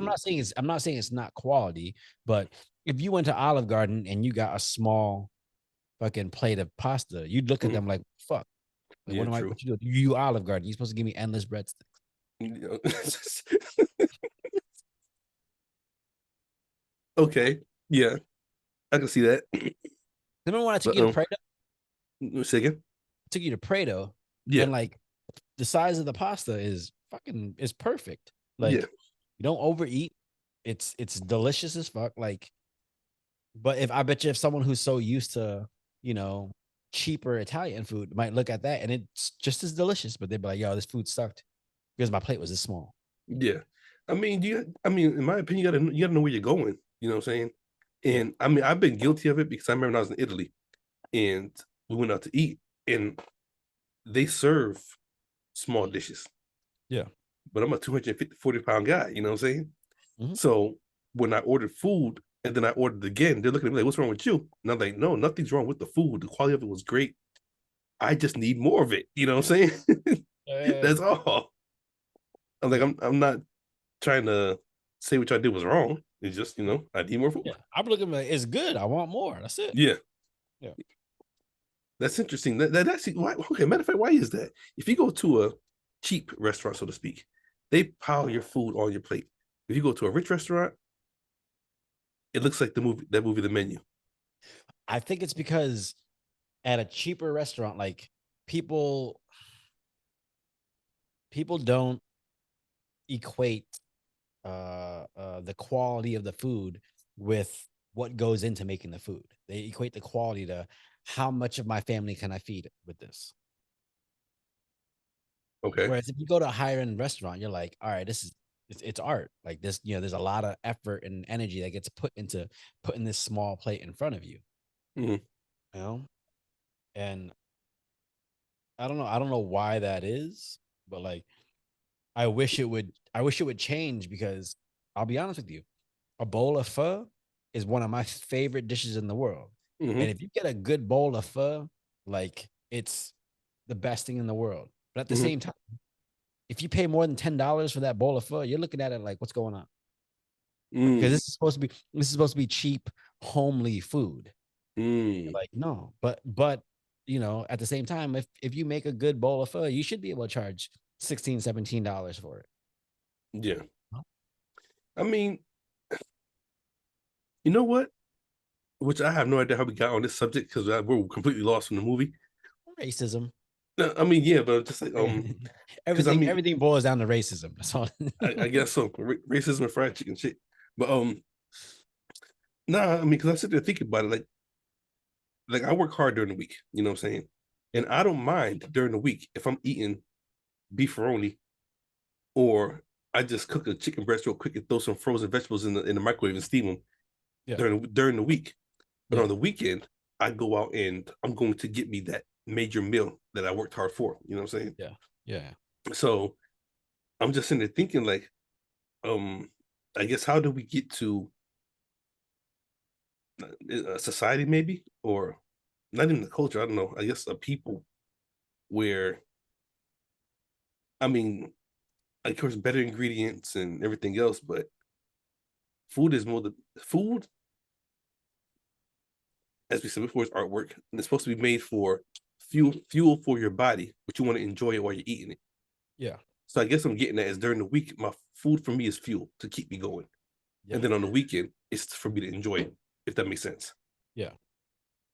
Speaker 2: I'm not saying it's not quality, but if you went to Olive Garden and you got a small fucking plate of pasta, you'd look at
Speaker 1: Mm-hmm.
Speaker 2: them like, fuck. Like,
Speaker 1: Yeah. True.
Speaker 2: what you do? You Olive Garden. You're supposed to give me endless breadsticks.
Speaker 1: Okay. Yeah, I can see that.
Speaker 2: Remember when I took
Speaker 1: But
Speaker 2: you to Prado?
Speaker 1: second.
Speaker 2: I took you to Prado,
Speaker 1: Yeah.
Speaker 2: and like the size of the pasta is perfect.
Speaker 1: Yeah.
Speaker 2: Like, you don't overeat. it's delicious as fuck. Like, but if I bet you if someone who's so used to, you know, cheaper Italian food might look at that and it's just as delicious, but they'd be like, yo, this food sucked because my plate was this small.
Speaker 1: Yeah. I mean, in my opinion, you gotta know where you're going, you know what I'm saying?
Speaker 2: Yeah.
Speaker 1: And I mean, I've been guilty of it because I remember when I was in Italy and we went out to eat and they serve small dishes,
Speaker 2: Yeah.
Speaker 1: but I'm a 250, 40 pound guy, you know what I'm saying?
Speaker 2: Mhm.
Speaker 1: So when I ordered food and then I ordered again, they're looking at me like, what's wrong with you? And I'm like, no, nothing's wrong with the food. The quality of it was great. I just need more of it. You know what I'm saying?
Speaker 2: Yeah.
Speaker 1: That's all. I'm like,
Speaker 2: Yeah.
Speaker 1: I'm not trying to say what I did was wrong. It's just, I need more food.
Speaker 2: Yeah. I'm looking like it's good. I want more. That's it.
Speaker 1: Yeah,
Speaker 2: Yeah.
Speaker 1: that's interesting. That actually, why, okay, matter of fact, why is that? If you go to a cheap restaurant, so to speak, they pile your food on your plate. If you go to a rich restaurant, it looks like that movie, The Menu.
Speaker 2: I think it's because at a cheaper restaurant, like people people don't equate the quality of the food with what goes into making the food. They equate the quality to how much of my family can I feed with this.
Speaker 1: Okay.
Speaker 2: Whereas if you go to a higher end restaurant, you're like, all right, this is it's art. Like this, there's a lot of effort and energy that gets put into putting this small plate in front of you,
Speaker 1: Mhm.
Speaker 2: you know? And I don't know why that is, but like I wish it would change because I'll be honest with you, a bowl of pho is one of my favorite dishes in the world.
Speaker 1: Mhm.
Speaker 2: And if you get a good bowl of pho, like it's the best thing in the world. But at the
Speaker 1: Mhm.
Speaker 2: same time, if you pay more than $10 for that bowl of pho, you're looking at it like, what's going on? Because
Speaker 1: Mm.
Speaker 2: this is supposed to be cheap, homely food.
Speaker 1: Mm.
Speaker 2: Like, no, but at the same time, if you make a good bowl of pho, you should be able to charge 16, $17 for it.
Speaker 1: Yeah. I mean, you know what? Which I have no idea how we got on this subject because we're completely lost from the movie.
Speaker 2: Racism.
Speaker 1: No, I mean, yeah, but just like because I mean,
Speaker 2: Everything boils down to racism. That's all.
Speaker 1: I guess so. Racism and fried chicken shit. But nah, I mean, because I sit there thinking about it, like I work hard during the week. You know what I'm saying? And I don't mind during the week if I'm eating beefaroni or I just cook a chicken breast real quick and throw some frozen vegetables in the microwave and steam them
Speaker 2: Yeah.
Speaker 1: during the week. But
Speaker 2: Yeah.
Speaker 1: on the weekend, I go out and I'm going to get me that major meal that I worked hard for. You know what I'm saying?
Speaker 2: Yeah. Yeah.
Speaker 1: So I'm just sitting there thinking, like, um, I guess how do we get to a society, maybe, or not even the culture? I don't know. I guess a people where, I mean, of course, better ingredients and everything else, but food, as we said before, is artwork, and it's supposed to be made for fuel for your body, but you want to enjoy it while you're eating it.
Speaker 2: Yeah.
Speaker 1: So I guess I'm getting that is during the week, my food for me is fuel to keep me going.
Speaker 2: Yeah.
Speaker 1: And then on the weekend, it's for me to enjoy it, if that makes sense.
Speaker 2: Yeah.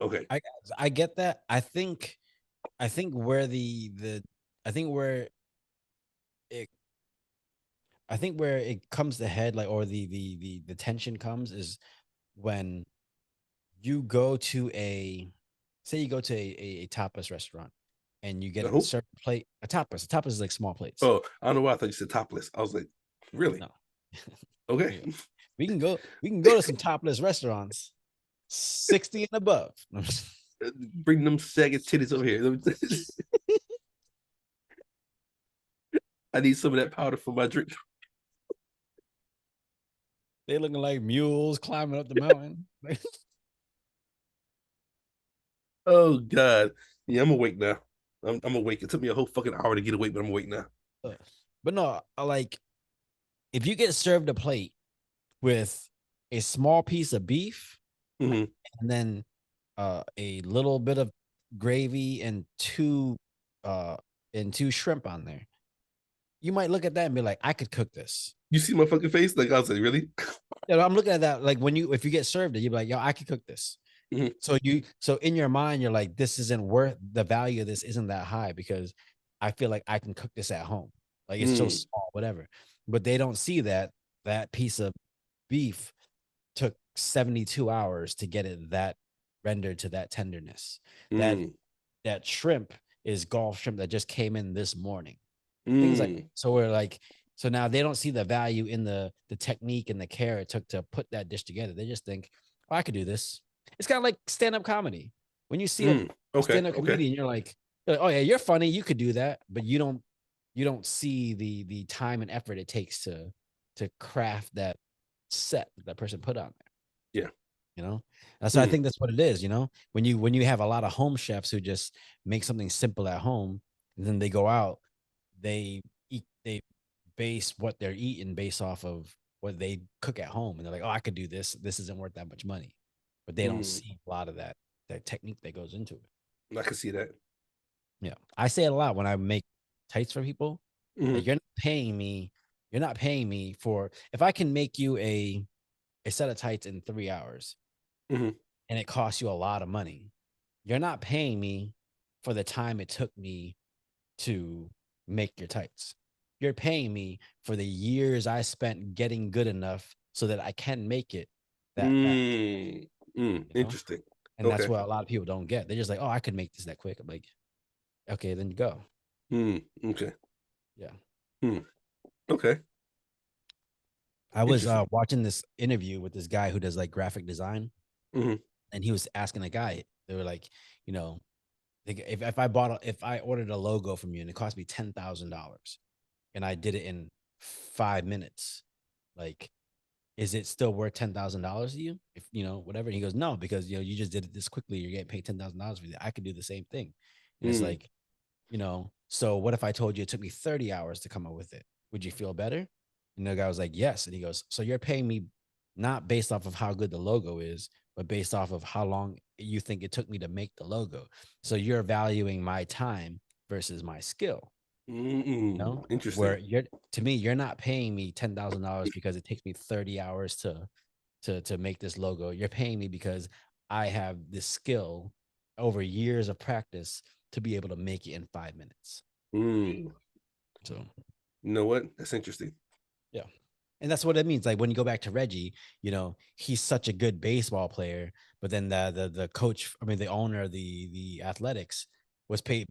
Speaker 1: Okay.
Speaker 2: I I get that. I think where I think where it I think where it comes to head, like, or the tension comes is when you go to a say you go to a tapas restaurant and you get a
Speaker 1: Who?
Speaker 2: certain plate, a tapas is like small plates.
Speaker 1: Oh, I don't know why I thought you said topless. I was like, really?
Speaker 2: No.
Speaker 1: Okay.
Speaker 2: Yeah. We can go to some topless restaurants, 60 and above.
Speaker 1: Bring them saggy titties over here. I need some of that powder for my drink.
Speaker 2: They looking like mules climbing up the mountain.
Speaker 1: Oh God. Yeah, I'm awake now. I'm awake. It took me a whole fucking hour to get awake, but I'm awake now.
Speaker 2: But no, like if you get served a plate with a small piece of beef
Speaker 1: Hmm.
Speaker 2: and then a little bit of gravy uh and two shrimp on there, you might look at that and be like, I could cook this.
Speaker 1: You see my fucking face? Like I was like, really?
Speaker 2: I'm looking at that like if you get served it, you're like, yo, I could cook this.
Speaker 1: Hmm.
Speaker 2: So in your mind, you're like, this isn't worth the value of this isn't that high because I feel like I can cook this at home. Like it's so
Speaker 1: Mm.
Speaker 2: small, whatever. But they don't see that piece of beef took 72 hours to get it that rendered to that tenderness. That
Speaker 1: Mm,
Speaker 2: that shrimp is Gulf shrimp that just came in this morning. Things like
Speaker 1: mm,
Speaker 2: so we're like so now they don't see the value in the technique and the care it took to put that dish together. They just think, oh, I could do this. It's kind of like stand-up comedy. When you see
Speaker 1: mm.
Speaker 2: a
Speaker 1: Okay,
Speaker 2: stand-up
Speaker 1: okay.
Speaker 2: comedian, you're like, oh yeah, you're funny, you could do that, but you don't see the time and effort it takes to craft that set that person put on there,
Speaker 1: Yeah.
Speaker 2: you know. And so I
Speaker 1: Mm,
Speaker 2: think that's what it is, you know. When you have a lot of home chefs who just make something simple at home, and then they go out, they base what they're eating based off of what they cook at home, and they're like, oh, I could do this, this isn't worth that much money, but they don't
Speaker 1: mm.
Speaker 2: see a lot of that technique that goes into it.
Speaker 1: I can see that.
Speaker 2: Yeah, I say it a lot when I make tights for people. Like
Speaker 1: Hmm.
Speaker 2: you're not paying me for if I can make you a set of tights in 3 hours
Speaker 1: Hmm.
Speaker 2: and it costs you a lot of money. You're not paying me for the time it took me to make your tights. You're paying me for the years I spent getting good enough so that I can make it that fast,
Speaker 1: Mm, mm.
Speaker 2: you know?
Speaker 1: Interesting.
Speaker 2: And that's
Speaker 1: Okay.
Speaker 2: what a lot of people don't get. They're just like, oh, I could make this that quick. I'm like, okay, then go.
Speaker 1: Mm, okay.
Speaker 2: Yeah.
Speaker 1: Mm, okay.
Speaker 2: I was
Speaker 1: Interesting.
Speaker 2: watching this interview with this guy who does like graphic design,
Speaker 1: Hmm.
Speaker 2: and he was asking a guy, they were like, you know, if I ordered a logo from you and it cost me $10,000 and I did it in 5 minutes, like, is it still worth $10,000 to you? If whatever. And he goes, no, because you just did it this quickly. You're getting paid $10,000 for that. I could do the same thing. And it's
Speaker 1: Mm,
Speaker 2: like, so what if I told you it took me 30 hours to come up with it? Would you feel better? And the guy was like, yes. And he goes, so you're paying me not based off of how good the logo is, but based off of how long you think it took me to make the logo. So you're valuing my time versus my skill,
Speaker 1: Interesting.
Speaker 2: where to me, you're not paying me $10,000 because it takes me 30 hours to make this logo. You're paying me because I have this skill over years of practice to be able to make it in 5 minutes.
Speaker 1: Mm.
Speaker 2: So
Speaker 1: You know what? That's interesting.
Speaker 2: yeah. And that's what it means. Like when you go back to Reggie, he's such a good baseball player, but then the coach, I mean the owner of the athletics was paying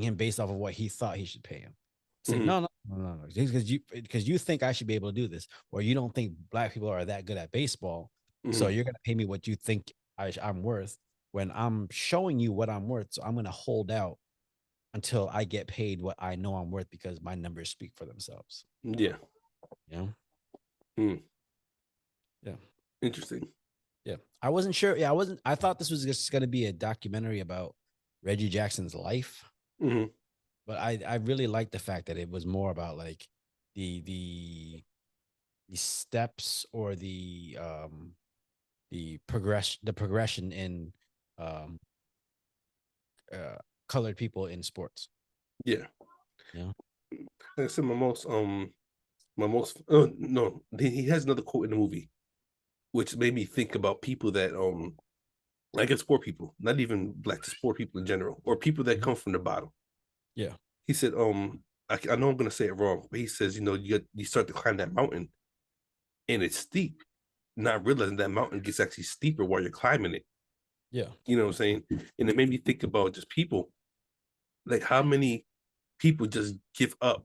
Speaker 2: him based off of what he thought he should pay him. It's like,
Speaker 1: Hmm.
Speaker 2: no, no, no, no, no. Because you think I should be able to do this, or you don't think black people are that good at baseball. So
Speaker 1: Hmm.
Speaker 2: you're gonna pay me what you think I'm worth when I'm showing you what I'm worth. So I'm gonna hold out until I get paid what I know I'm worth because my numbers speak for themselves.
Speaker 1: Yeah.
Speaker 2: You know?
Speaker 1: Mm.
Speaker 2: Yeah.
Speaker 1: Interesting.
Speaker 2: Yeah. I wasn't sure. Yeah, I thought this was just gonna be a documentary about Reggie Jackson's life,
Speaker 1: Hmm.
Speaker 2: but I really like the fact that it was more about like the the the steps or the progression in um uh colored people in sports.
Speaker 1: Yeah.
Speaker 2: You know?
Speaker 1: Like I said, my most oh no, he has another quote in the movie which made me think about people that I guess poor people, not even black, just poor people in general, or people that
Speaker 2: Mhm.
Speaker 1: come from the bottom.
Speaker 2: Yeah.
Speaker 1: He said, I know I'm gonna say it wrong, but he says, you start to climb that mountain and it's steep, not realizing that mountain gets actually steeper while you're climbing it.
Speaker 2: Yeah.
Speaker 1: You know what I'm saying? And it made me think about just people, like how many people just give up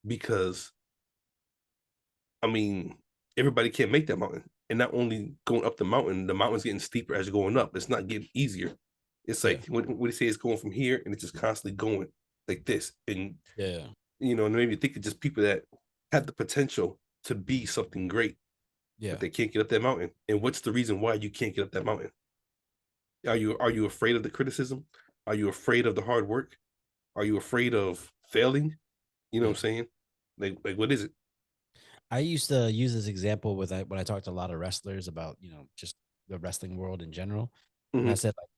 Speaker 1: because I mean, everybody can't make that mountain. And not only going up the mountain's getting steeper as you're going up. It's not getting easier. It's
Speaker 2: Yeah.
Speaker 1: like what they say it's going from here and it's just constantly going like this. And
Speaker 2: Yeah.
Speaker 1: and maybe think of just people that have the potential to be something great, but
Speaker 2: Yeah.
Speaker 1: they can't get up that mountain. And what's the reason why you can't get up that mountain? Are you afraid of the criticism? Are you afraid of the hard work? Are you afraid of failing? You know what
Speaker 2: Yeah.
Speaker 1: I'm saying? Like what is it?
Speaker 2: I used to use this example when I talked to a lot of wrestlers about, just the wrestling world in general. And I
Speaker 1: Hmm.
Speaker 2: said, like,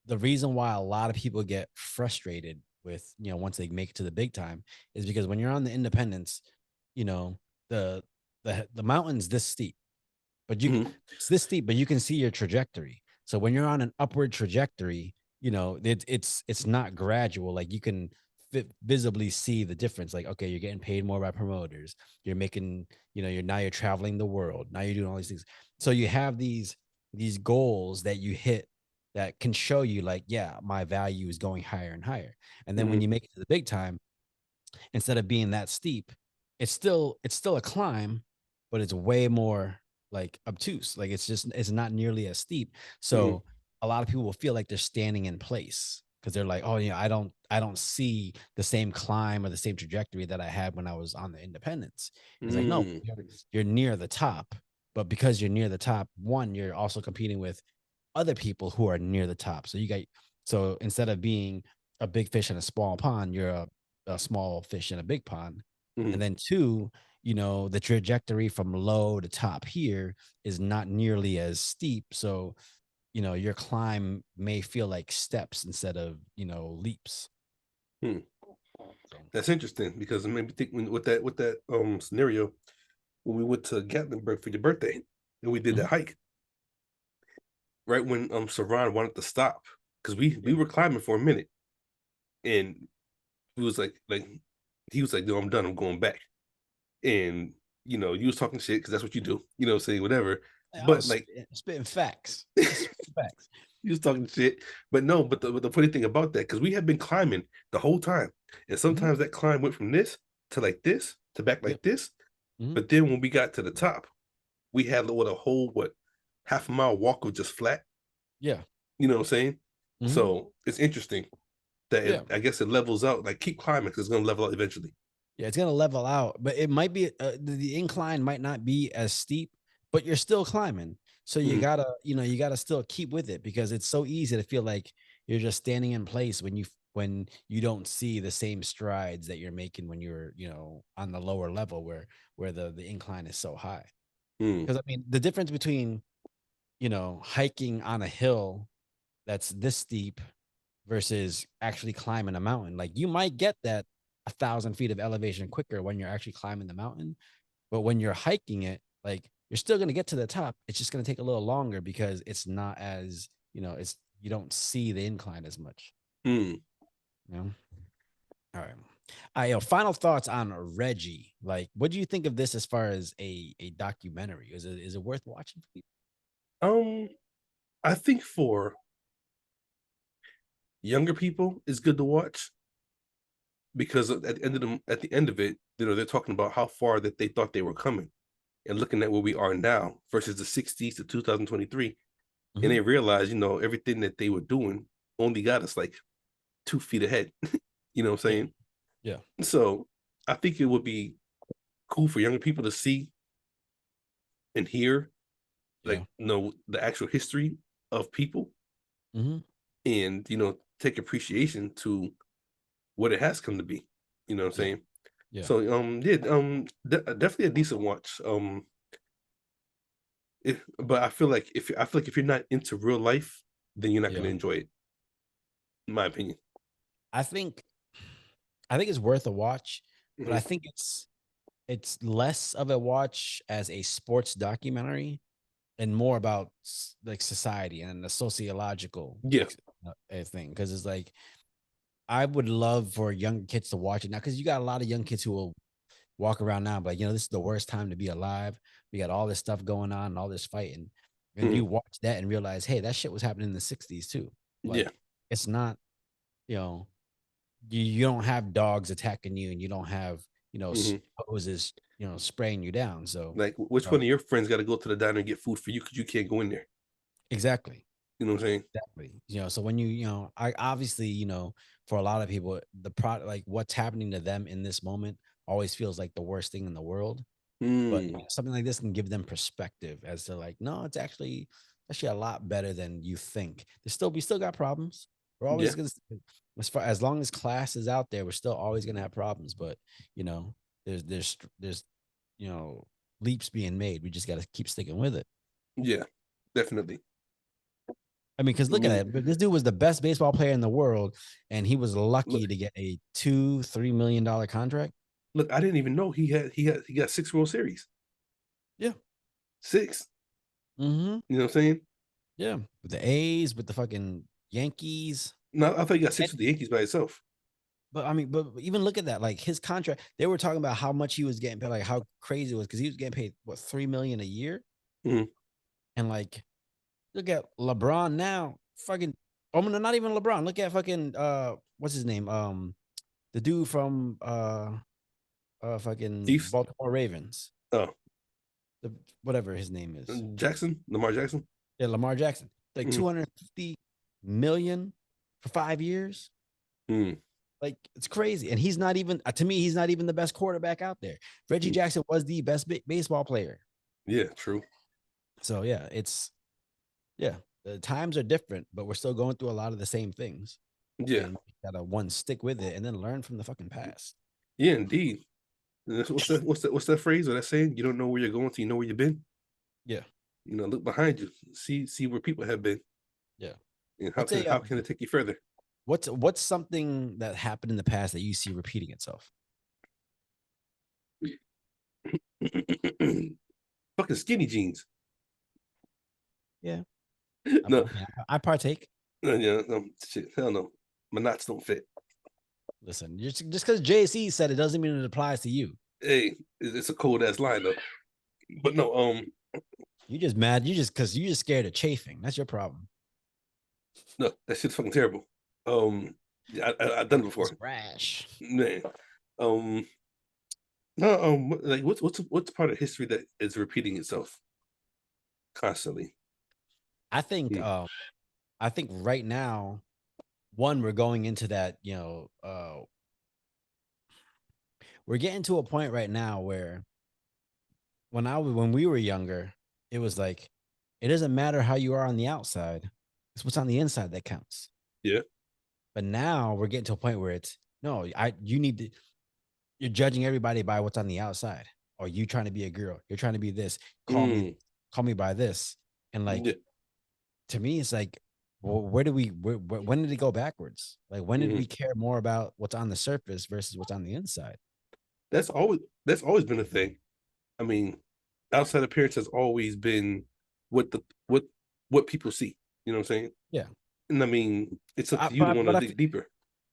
Speaker 2: the reason why a lot of people get frustrated with, once they make it to the big time is because when you're on the independents, you know, the the mountain's this steep, but
Speaker 1: Hmm.
Speaker 2: it's this steep, but you can see your trajectory. So when you're on an upward trajectory, it's not gradual. Like you can visibly see the difference. Like, okay, you're getting paid more by promoters. You're making, you're traveling the world. Now you're doing all these things. So you have these goals that you hit that can show you like, yeah, my value is going higher and higher. And then when
Speaker 1: Mm-hmm.
Speaker 2: you make it to the big time, instead of being that steep, it's still a climb, but it's way more like obtuse. Like it's not nearly as steep.
Speaker 1: Mm-hmm.
Speaker 2: So a lot of people will feel like they're standing in place because they're like, oh, I don't see the same climb or the same trajectory that I had when I was on the independence. It's like, no,
Speaker 1: Mm-hmm.
Speaker 2: you're near the top, but because you're near the top, one, you're also competing with other people who are near the top. So instead of being a big fish in a small pond, you're a small fish in a big pond.
Speaker 1: Mm-hmm.
Speaker 2: And then two, the trajectory from low to top here is not nearly as steep. So, your climb may feel like steps instead of, leaps.
Speaker 1: Hmm.
Speaker 2: So,
Speaker 1: That's interesting because it made me think with that scenario when we went to Gatlinburg for your birthday and we did that
Speaker 2: mhm,
Speaker 1: hike right when Saran wanted to stop because we
Speaker 2: yeah.
Speaker 1: were climbing for a minute and he was like he was like, no, I'm done, I'm going back. And you was talking shit because that's what you do, saying whatever.
Speaker 2: I
Speaker 1: But
Speaker 2: was
Speaker 1: like
Speaker 2: spitting facts. Just spitting facts.
Speaker 1: he was talking shit. But no, but the funny thing about that, because we had been climbing the whole time. And
Speaker 2: Mhm,
Speaker 1: sometimes that climb went from this to like this to back
Speaker 2: yep.
Speaker 1: like this.
Speaker 2: Mhm,
Speaker 1: But then when we got to the top, we had what a whole half a mile walk of just flat.
Speaker 2: yeah.
Speaker 1: You know what I'm saying?
Speaker 2: Mhm,
Speaker 1: So it's interesting that
Speaker 2: yeah.
Speaker 1: I guess it levels out. Like keep climbing because it's gonna level out eventually.
Speaker 2: Yeah, it's gonna level out, but it might be the incline might not be as steep, but you're still climbing. So you
Speaker 1: Mhm.
Speaker 2: gotta, you gotta still keep with it because it's so easy to feel like you're just standing in place when you don't see the same strides that you're making when you're, on the lower level where the incline is so high.
Speaker 1: Mhm.
Speaker 2: Because I mean, the difference between, hiking on a hill that's this steep versus actually climbing a mountain. Like you might get that 1,000 feet of elevation quicker when you're actually climbing the mountain, but when you're hiking it, like you're still going to get to the top. It's just going to take a little longer because it's not as, it's you don't see the incline as much.
Speaker 1: Mhm.
Speaker 2: You know. All right. Final thoughts on Reggie. Like, what do you think of this as far as a documentary? Is it worth watching for people?
Speaker 1: Um, I think for younger people, it's good to watch because at the end of it, they're talking about how far that they thought they were coming and looking at where we are now versus the 60s to 2023. And
Speaker 2: Hmm.
Speaker 1: they realize, everything that they were doing only got us like 2 feet ahead. You know what I'm
Speaker 2: Yeah.
Speaker 1: saying?
Speaker 2: Yeah.
Speaker 1: So I think it would be cool for younger people to see and hear
Speaker 2: Yeah.
Speaker 1: like the actual history of people
Speaker 2: Hmm.
Speaker 1: and take appreciation to what it has come to be. You know what I'm
Speaker 2: Yeah.
Speaker 1: saying?
Speaker 2: Yeah.
Speaker 1: So yeah, definitely a decent watch. But I feel like if you're not into real life, then you're not gonna
Speaker 2: Yeah.
Speaker 1: enjoy it, in my opinion.
Speaker 2: I think I think it's worth a watch, but
Speaker 1: Hmm.
Speaker 2: I think it's less of a watch as a sports documentary and more about like society and the sociological
Speaker 1: Yeah.
Speaker 2: thing. Because it's like I would love for young kids to watch it now because you got a lot of young kids who will walk around now, but this is the worst time to be alive. We got all this stuff going on and all this fighting, and
Speaker 1: Hmm.
Speaker 2: you watch that and realize, hey, that shit was happening in the '60s too.
Speaker 1: Yeah.
Speaker 2: Like it's not, you know, you don't have dogs attacking you and you don't have
Speaker 1: Hmm.
Speaker 2: hoses spraying you down. So
Speaker 1: Like, which one
Speaker 2: uh,
Speaker 1: of your friends got to go to the diner and get food for you because you can't go in there?
Speaker 2: exactly.
Speaker 1: You know what I'm saying?
Speaker 2: Exactly. So when I obviously, for a lot of people, the product, like what's happening to them in this moment always feels like the worst thing in the world. But
Speaker 1: Mm,
Speaker 2: something like this can give them perspective as to like, no, it's actually a lot better than you think. We still got problems. We're
Speaker 1: yeah,
Speaker 2: always gonna, as long as class is out there, we're still always gonna have problems. But there's you know leaps being made. We just got to keep sticking with it.
Speaker 1: yeah, definitely.
Speaker 2: I mean, because
Speaker 1: I
Speaker 2: look at
Speaker 1: mean,
Speaker 2: it. This dude was the best baseball player in the world, and he was lucky
Speaker 1: look,
Speaker 2: to get a $2-3 million contract.
Speaker 1: look, I didn't even know he got 6 World Series.
Speaker 2: Yeah.
Speaker 1: 6.
Speaker 2: Mm-hmm.
Speaker 1: You know what I'm saying?
Speaker 2: Yeah. With the A's, with the fucking Yankees.
Speaker 1: No, I thought he got
Speaker 2: And
Speaker 1: 6 with the Yankees by itself.
Speaker 2: But I mean, but even look at that. Like his contract, they were talking about how much he was getting paid, like how crazy it was because he was getting paid what 3 million a year,
Speaker 1: Mhm.
Speaker 2: and like look at LeBron now, fucking. Oh no, not even LeBron. Look at fucking what's his name? The dude from fucking
Speaker 1: Chiefs.
Speaker 2: Baltimore Ravens.
Speaker 1: Oh,
Speaker 2: The whatever his name is.
Speaker 1: Jackson, Lamar Jackson.
Speaker 2: Yeah, Lamar Jackson. Like
Speaker 1: Mhm.
Speaker 2: 250 million for 5 years.
Speaker 1: Mhm.
Speaker 2: Like it's crazy. And he's not even to me, he's not even the best quarterback out there. Reggie
Speaker 1: Mhm.
Speaker 2: Jackson was the best baseball player.
Speaker 1: Yeah, true.
Speaker 2: So yeah, the times are different, but we're still going through a lot of the same things.
Speaker 1: Yeah,
Speaker 2: And we gotta one stick with it and then learn from the fucking past.
Speaker 1: yeah, indeed. What's that phrase or that saying? You don't know where you're going till you know where you've been.
Speaker 2: Yeah,
Speaker 1: Look behind you, see where people have been,
Speaker 2: yeah.
Speaker 1: and
Speaker 2: What's a
Speaker 1: how can it take you further?
Speaker 2: what's something that happened in the past that you see repeating itself?
Speaker 1: Fucking skinny jeans.
Speaker 2: Yeah,
Speaker 1: No,
Speaker 2: I mean, I partake.
Speaker 1: no, yeah, no, shit, hell no. My knots don't fit.
Speaker 2: Listen, just because JC said it doesn't mean it applies to you.
Speaker 1: Hey, it's a cold ass line though. But no,
Speaker 2: You just mad. You just because you just scared of chafing. That's your problem.
Speaker 1: no, that shit's fucking terrible. Yeah, I've done it
Speaker 2: It's
Speaker 1: before,
Speaker 2: rash.
Speaker 1: man. Um, no, like what's part of history that is repeating itself constantly?
Speaker 2: I think
Speaker 1: Hmm.
Speaker 2: um I think right now, one, we're going into that, we're getting to a point right now where when we were younger, it was like it doesn't matter how you are on the outside. It's what's on the inside that counts.
Speaker 1: Yeah.
Speaker 2: But now we're getting to a point where it's no, I you need to you're judging everybody by what's on the outside. Or you trying to be a girl, you're trying to be this,
Speaker 1: Mm,
Speaker 2: call me by this. And
Speaker 1: yeah.
Speaker 2: like to me, it's like, well, when did it go backwards? Like, when did we
Speaker 1: Mhm.
Speaker 2: care more about what's on the surface versus what's on the inside?
Speaker 1: That's always been a thing. I mean, outside appearance has always been what the what people see. You know what I'm saying?
Speaker 2: Yeah.
Speaker 1: And I mean, it's up
Speaker 2: I,
Speaker 1: to you to
Speaker 2: but,
Speaker 1: want
Speaker 2: but,
Speaker 1: to
Speaker 2: I,
Speaker 1: dig deeper.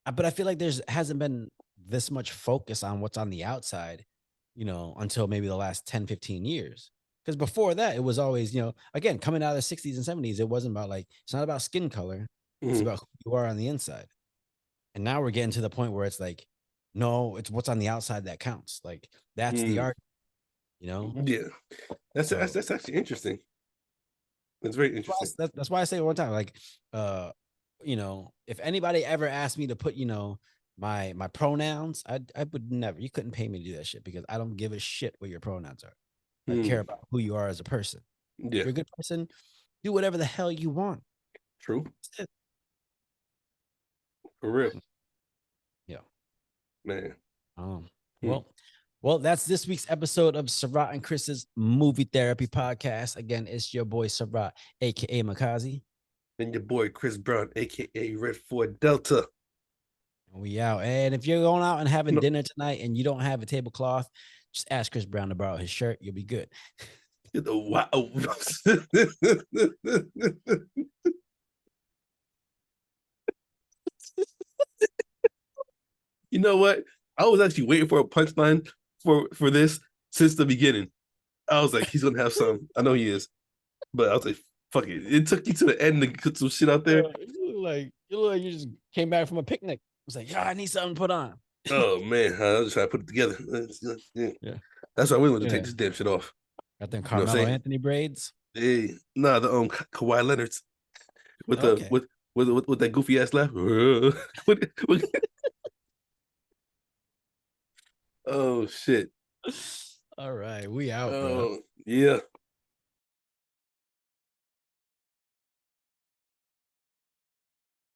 Speaker 2: but I feel like there's hasn't been this much focus on what's on the outside, until maybe the last 10, 15 years. Because before that, it was always, again, coming out of the 60s and 70s, it wasn't about it's not about skin color. It's
Speaker 1: Mhm.
Speaker 2: about who you are on the inside. And now we're getting to the point where it's like, no, it's what's on the outside that counts. Like, that's the
Speaker 1: Mm,
Speaker 2: art, you know?
Speaker 1: yeah,
Speaker 2: So
Speaker 1: that's actually interesting. It's very interesting.
Speaker 2: that's why I say it one time, like, uh, if anybody ever asked me to put, my pronouns, I would never. You couldn't pay me to do that shit because I don't give a shit what your pronouns are. I care
Speaker 1: Mm,
Speaker 2: about who you are as a person. If
Speaker 1: yeah,
Speaker 2: you're a good person, do whatever the hell you want.
Speaker 1: true,
Speaker 2: That's it.
Speaker 1: for real,
Speaker 2: Yeah.
Speaker 1: man.
Speaker 2: Um.
Speaker 1: Mm.
Speaker 2: Well. Well, that's this week's episode of Sarat and Chris's Movie Therapy Podcast. Again, it's your boy Sarat, aka Makazi.
Speaker 1: And your boy Chris Brown, aka Red Ford Delta.
Speaker 2: We out. And if you're going out and having
Speaker 1: No,
Speaker 2: dinner tonight and you don't have a tablecloth, just ask Chris Brown to borrow his shirt. You'll be good.
Speaker 1: wow. You know what? I was actually waiting for a punchline for this since the beginning. I was like, he's gonna have some. I know he is, but I was like, fuck it. It took you to the end to put some shit out there.
Speaker 2: You look like you just came back from a picnic. It was like, yeah, I need something to put on.
Speaker 1: Oh man, I was just trying to put it together. Yeah.
Speaker 2: Yeah.
Speaker 1: That's why we want to take
Speaker 2: Yeah.
Speaker 1: this damn shit off.
Speaker 2: Got them
Speaker 1: You know what I'm
Speaker 2: Carmelo
Speaker 1: saying?
Speaker 2: Anthony braids.
Speaker 1: Hey, nah, the Kawhi Leonard's with the
Speaker 2: Okay.
Speaker 1: with that goofy ass laugh. With- oh shit.
Speaker 2: All right. We out, bro.
Speaker 1: Oh yeah.